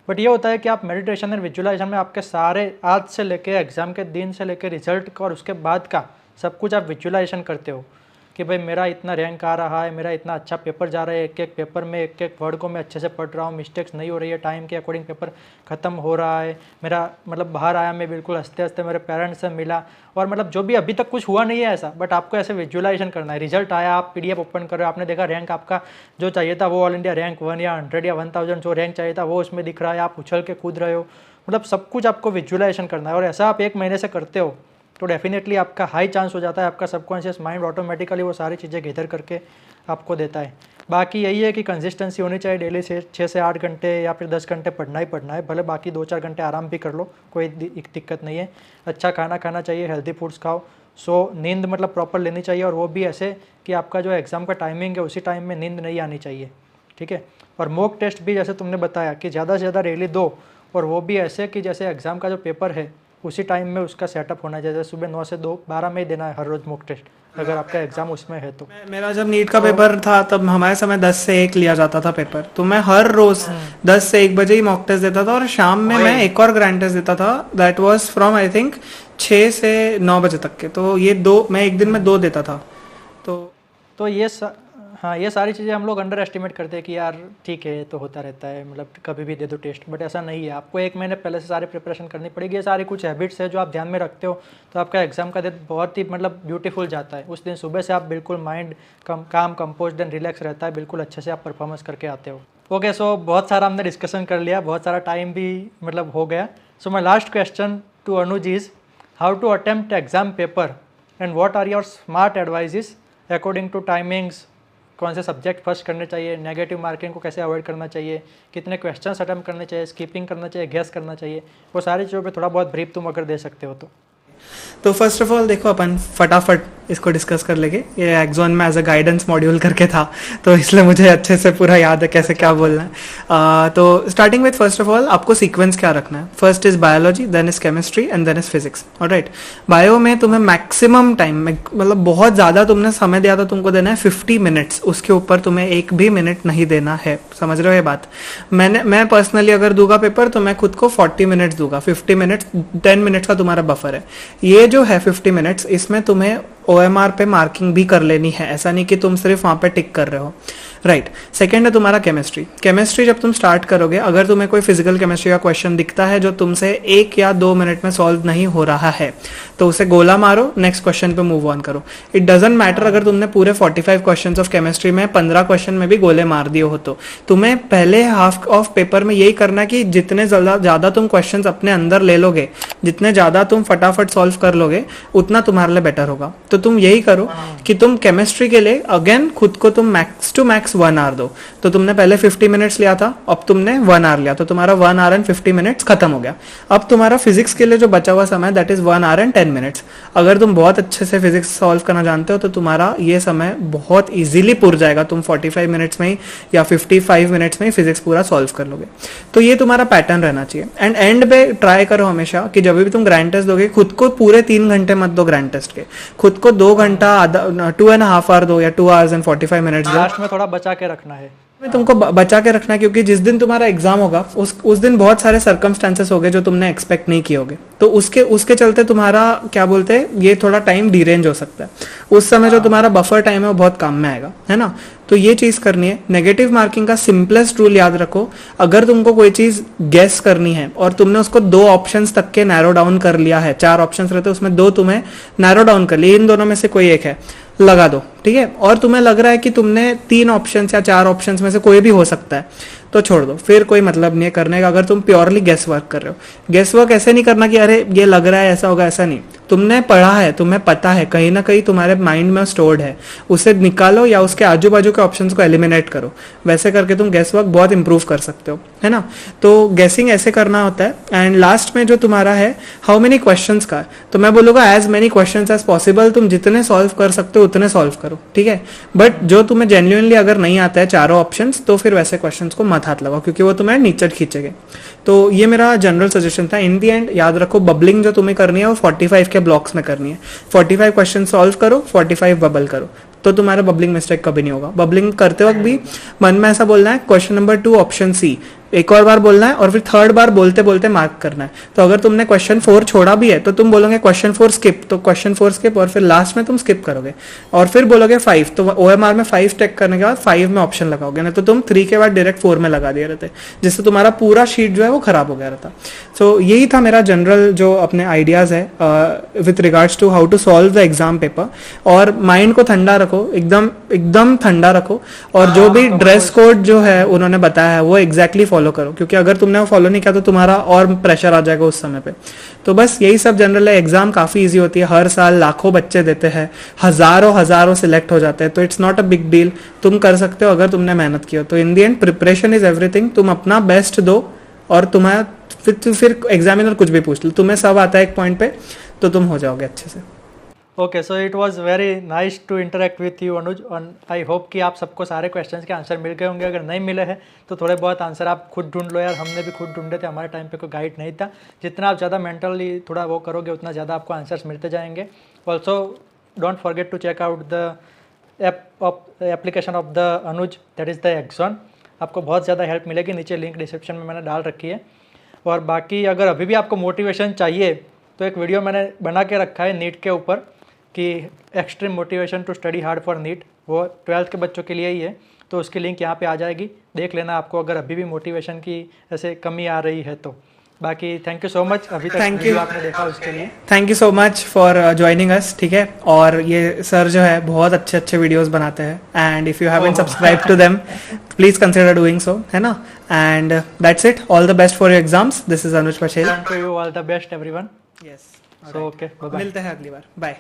बट ये होता है कि आप मेडिटेशन एंड विजुअलाइजेशन में आपके सारे आज से लेके एग्ज़ाम के दिन से लेके रिजल्ट का और उसके बाद का सब कुछ आप विजुअलाइजेशन करते हो कि भाई मेरा इतना रैंक आ रहा है, मेरा इतना अच्छा पेपर जा रहा है, एक एक पेपर में एक एक वर्ड को मैं अच्छे से पढ़ रहा हूँ, मिस्टेक्स नहीं हो रही है, टाइम के अकॉर्डिंग पेपर ख़त्म हो रहा है, मेरा मतलब बाहर आया, मैं बिल्कुल हंसते हंसते मेरे पेरेंट्स से मिला, और मतलब जो भी अभी तक कुछ हुआ नहीं है ऐसा, बट आपको ऐसे विजुअलाइजेशन करना है। रिजल्ट आया, आप PDF ओपन कर रहे हो, आपने देखा रैंक आपका जो चाहिए था वो ऑल इंडिया रैंक 1 या 100 या 1000 जो रैंक चाहिए था वो उसमें दिख रहा है, आप उछल के कूद रहे हो, मतलब सब कुछ आपको विजुअलाइजेशन करना है। और ऐसा आप 1 महीने से करते हो तो डेफिनेटली आपका हाई चांस हो जाता है, आपका सबकॉन्शियस माइंड ऑटोमेटिकली वो सारी चीज़ें गैदर करके आपको देता है। बाकी यही है कि कंसिस्टेंसी होनी चाहिए, डेली से 6 से 8 घंटे या फिर 10 घंटे पढ़ना ही पढ़ना है, भले बाकी 2-4 घंटे आराम भी कर लो, कोई दिक्कत नहीं है। अच्छा खाना खाना चाहिए, हेल्दी फूड्स खाओ, सो नींद मतलब प्रॉपर लेनी चाहिए, और वो भी ऐसे कि आपका जो एग्ज़ाम का टाइमिंग है उसी टाइम में नींद नहीं आनी चाहिए, ठीक है। और मॉक टेस्ट भी जैसे तुमने बताया कि ज़्यादा से ज़्यादा डेली दो, और वो भी ऐसे कि जैसे एग्ज़ाम का जो पेपर है उसी टाइम में उसका सेटअप होना चाहिए, जैसे सुबह 9 से 12 में ही देना है हर रोज़ मॉक टेस्ट, अगर आपका एग्जाम उसमें है तो। मेरा जब नीट का पेपर था तब हमारे समय 10 से 1 लिया जाता था पेपर, तो मैं हर रोज 10 से 1 बजे ही मॉक टेस्ट देता था, और शाम में मैं एक और ग्रैंड टेस्ट देता था, that was from I think 6 से 9 बजे तक के। तो ये 2 मैं एक दिन में 2 देता था। तो ये हाँ, ये सारी चीज़ें हम लोग अंडर एस्टिमेट करते हैं कि यार ठीक है तो होता रहता है, मतलब कभी भी दे दो टेस्ट, बट ऐसा नहीं है। आपको 1 महीने पहले से सारी प्रिपरेशन करनी पड़ेगी। ये सारी कुछ हैबिट्स है जो आप ध्यान में रखते हो तो आपका एग्जाम का दिन बहुत ही मतलब ब्यूटीफुल जाता है। उस दिन सुबह से आप बिल्कुल माइंड काम कंपोज्ड एंड रिलैक्स रहता है, बिल्कुल अच्छे से आप परफॉर्मेंस करके आते हो। ओके, सो बहुत सारा हमने डिस्कशन कर लिया, बहुत सारा टाइम भी मतलब हो गया। So my last question to Anuj is how to attempt exam paper and what are your smart advises according to timings, कौन से सब्जेक्ट फर्स्ट करने चाहिए, नेगेटिव मार्किंग को कैसे अवॉइड करना चाहिए, कितने क्वेश्चंस अटेम्प्ट करने चाहिए, स्किपिंग करना चाहिए, गेस करना चाहिए, वो सारी चीज़ों पे थोड़ा बहुत ब्रीफ तुम अगर दे सकते हो तो। तो फर्स्ट ऑफ ऑल देखो अपन फटाफट इसको डिस्कस कर लेंगे। ये एक्सॉन में एज अ गाइडेंस मॉड्यूल करके था, तो इसलिए मुझे अच्छे से पूरा याद है कैसे क्या बोलना है। तो starting with first of all आपको सीक्वेंस क्या रखना है। First is biology, then is chemistry and then is physics. Alright, bio में तुम्हें मैक्सिमम टाइम, मतलब बहुत ज़्यादा तुमने समय दिया था, तुमको देना है 50 मिनट्स, उसके ऊपर तुम्हें एक भी मिनट नहीं देना है। समझ रहे हो ये बात? मैं पर्सनली अगर दूंगा पेपर तो मैं खुद को 40 मिनट्स दूंगा, 50 मिनट्स, 10 मिनट्स का तुम्हारा बफर है। ये जो है 50 मिनट्स, इसमें तुम्हें OMR पे मार्किंग भी कर लेनी है, ऐसा नहीं कि तुम सिर्फ वहां पे टिक कर रहे हो। राइट, सेकेंड है तुम्हारा केमिस्ट्री। केमिस्ट्री जब तुम स्टार्ट करोगे, अगर तुम्हें कोई फिजिकल केमिस्ट्री का क्वेश्चन दिखता है जो तुमसे 1 या 2 मिनट में सॉल्व नहीं हो रहा है, तो उसे गोला मारो, नेक्स्ट क्वेश्चन पे मूव ऑन करो। इट डजंट मैटर अगर तुमने पूरे 45 क्वेश्चंस ऑफ केमिस्ट्री में 15 क्वेश्चन में भी गोले मार दिए हो, तो तुम्हें पहले हाफ ऑफ पेपर में यही करना है कि जितने ज्यादा तुम क्वेश्चन अपने अंदर ले लोगे, जितने ज्यादा तुम फटाफट सॉल्व कर लोगे, उतना तुम्हारे लिए बेटर होगा। तो तुम यही करो कि तुम केमिस्ट्री के लिए अगेन खुद को तुम मैक्स टू मैक्स 1 आवर दो। तो तुमने पहले 50 मिनट्स लिया था, अब तुमने 1 आवर लिया, तो तुम्हारा 1 आवर एंड 50 मिनट्स खत्म हो गया। अब तुम्हारा फिजिक्स के लिए जो बचा हुआ समय, that is 1 our and 10 minutes. अगर तुम बहुत अच्छे से फिजिक्स सॉल्व करना जानते हो तो तुम्हारा ये समय बहुत इजीली पुर जाएगा, तुम 45 मिनट्स में ही या 55 मिनट्स में ही फिजिक्स पूरा सॉल्व कर लोगे। तो ये तुम्हारा पैटर्न रहना चाहिए। एंड एंड पे ट्राई करो हमेशा कि जब भी तुम ग्रैंड टेस्ट दोगे, खुद को पूरे 3 घंटे मत दो ग्रैंड टेस्ट के, खुद को 2 घंटा, 2.5 आवर दो, या 2 आवर्स एंड 45 मिनट्स दो। लास्ट में थोड़ा बचा के रखना है, तुमको बचा के रखना है, क्योंकि जिस दिन तुम्हारा एग्जाम होगा उस दिन बहुत सारे सर्कमस्टेंसेस होंगे जो तुमने एक्सपेक्ट नहीं किए होंगे, तो उसके चलते तुम्हारा क्या बोलते हैं, ये थोड़ा टाइम डिरेंज हो सकता है। उस समय जो तुम्हारा बफर टाइम है वो बहुत काम में आएगा, है ना? तो ये चीज करनी है। नेगेटिव मार्किंग का सिंपलेस्ट रूल याद रखो, अगर तुमको कोई चीज गेस करनी है और तुमने उसको 2 ऑप्शंस तक के नैरो डाउन कर लिया है, 4 ऑप्शंस रहते हैं उसमें 2 तुम्हें नैरो डाउन कर लिए, इन दोनों में से कोई एक है, लगा दो, ठीक है? और तुम्हें लग रहा है कि तुमने 3 ऑप्शंस या 4 ऑप्शंस में से कोई भी हो सकता है, तो छोड़ दो, फिर कोई मतलब नहीं है करने का। अगर तुम प्योरली गेस वर्क कर रहे हो, गेस वर्क ऐसे नहीं करना कि अरे ये लग रहा है ऐसा होगा, ऐसा नहीं। तुमने पढ़ा है, तुम्हें पता है, कहीं ना कहीं तुम्हारे माइंड में स्टोर्ड है, उसे निकालो या उसके आजू बाजू के ऑप्शंस को एलिमिनेट करो। वैसे करके तुम गेस वर्क बहुत इंप्रूव कर सकते हो, है ना? तो गेसिंग ऐसे करना होता है। एंड लास्ट में जो तुम्हारा है हाउ मेनी क्वेश्चंस का, तो मैं बोलूंगा as many questions as possible, तुम जितने सॉल्व कर सकते हो उतने सॉल्व करो, ठीक है? बट जो तुम्हें जेन्युइनली अगर नहीं आता है चारों ऑप्शंस, तो फिर वैसे क्वेश्चंस को मत हाथ लगाओ, क्योंकि वो तुम्हें नीचे खींचेंगे। तो ये मेरा जनरल सजेशन था। इन दी एंड याद रखो, बबलिंग जो तुम्हें करनी है वो 45 के ब्लॉक्स में करनी है। 45 क्वेश्चन सॉल्व करो, 45 बबल करो, तो तुम्हारा बबलिंग मिस्टेक कभी नहीं होगा। बबलिंग करते वक्त भी मन में ऐसा बोलना है, क्वेश्चन नंबर 2 ऑप्शन सी, एक और बार बोलना है, और फिर 3rd बार बोलते बोलते मार्क करना है। तो अगर तुमने क्वेश्चन 4 छोड़ा भी है तो तुम बोलोगे क्वेश्चन 4 स्किप, तो क्वेश्चन 4 स्किप, और फिर लास्ट में तुम स्किप करोगे, और फिर बोलोगे 5, तो OMR में 5 टेक करने के बाद 5 में ऑप्शन लगाओगे, नहीं तो तुम 3 के बाद डायरेक्ट 4 में लगा दिए रहते, जिससे तुम्हारा पूरा शीट जो है वो खराब हो गया रहता। सो यही था मेरा जनरल जो अपने आइडियाज है with regards to how to solve the exam paper. और माइंड को ठंडा रखो, एकदम ठंडा रखो, और जो भी ड्रेस कोड जो है उन्होंने बताया है वो एग्जैक्टली फॉलो करो, क्योंकि अगर तुमने वो फॉलो नहीं किया तो तुम्हारा और प्रेशर आ जाएगा उस समय पे। तो बस यही सब जनरल है। एग्जाम काफी इजी होती है, हर साल लाखों बच्चे देते हैं, हजारों सिलेक्ट हो जाते हैं, तो it's not a big deal, तुम कर सकते हो अगर तुमने मेहनत की हो। तो इन दी एंड प्रिपरेशन इज एवरीथिंग, तुम अपना बेस्ट दो, और तुम्हारा फिर एग्जामिनर कुछ भी पूछ लो, तुम्हें सब आता है एक पॉइंट पे, तो तुम हो जाओगे अच्छे से। Okay, so it was very nice to interact with you Anuj, और आई होप कि आप सबको सारे क्वेश्चंस के आंसर मिल गए होंगे। अगर नहीं मिले हैं तो थोड़े बहुत आंसर आप खुद ढूंढ लो यार, हमने भी खुद ढूंढे थे, हमारे टाइम पे कोई गाइड नहीं था। जितना आप ज़्यादा मेंटली थोड़ा वो करोगे उतना ज़्यादा आपको आंसर्स मिलते जाएंगे। Also don't forget to check out the application of the Anuj, that is the Exon. आपको बहुत ज़्यादा हेल्प मिलेगी, नीचे लिंक डिस्क्रिप्शन में मैंने डाल रखी है। और बाकी अगर अभी भी आपको मोटिवेशन चाहिए तो एक वीडियो मैंने बना के रखा है नीट के ऊपर कि extreme motivation to study hard for NEET, वो 12th के बच्चों के लिए ही है, तो उसकी लिंक यहाँ पे आ जाएगी, देख लेना आपको अगर अभी भी मोटिवेशन की ऐसे कमी आ रही है तो। बाकी थैंक यू सो मच अभी तक वीडियो आपने देखा उसके लिए। Thank you so much for joining us, ठीक है? और ये सर जो है बहुत अच्छे वीडियोस बनाते हैं, and if you haven't subscribe to them please consider doing so, है ना? And that's it, all the best for your exams. This is Anuj Patel. Thank you, all the best everyone. Yes, so okay, मिलते हैं अगली बार, bye.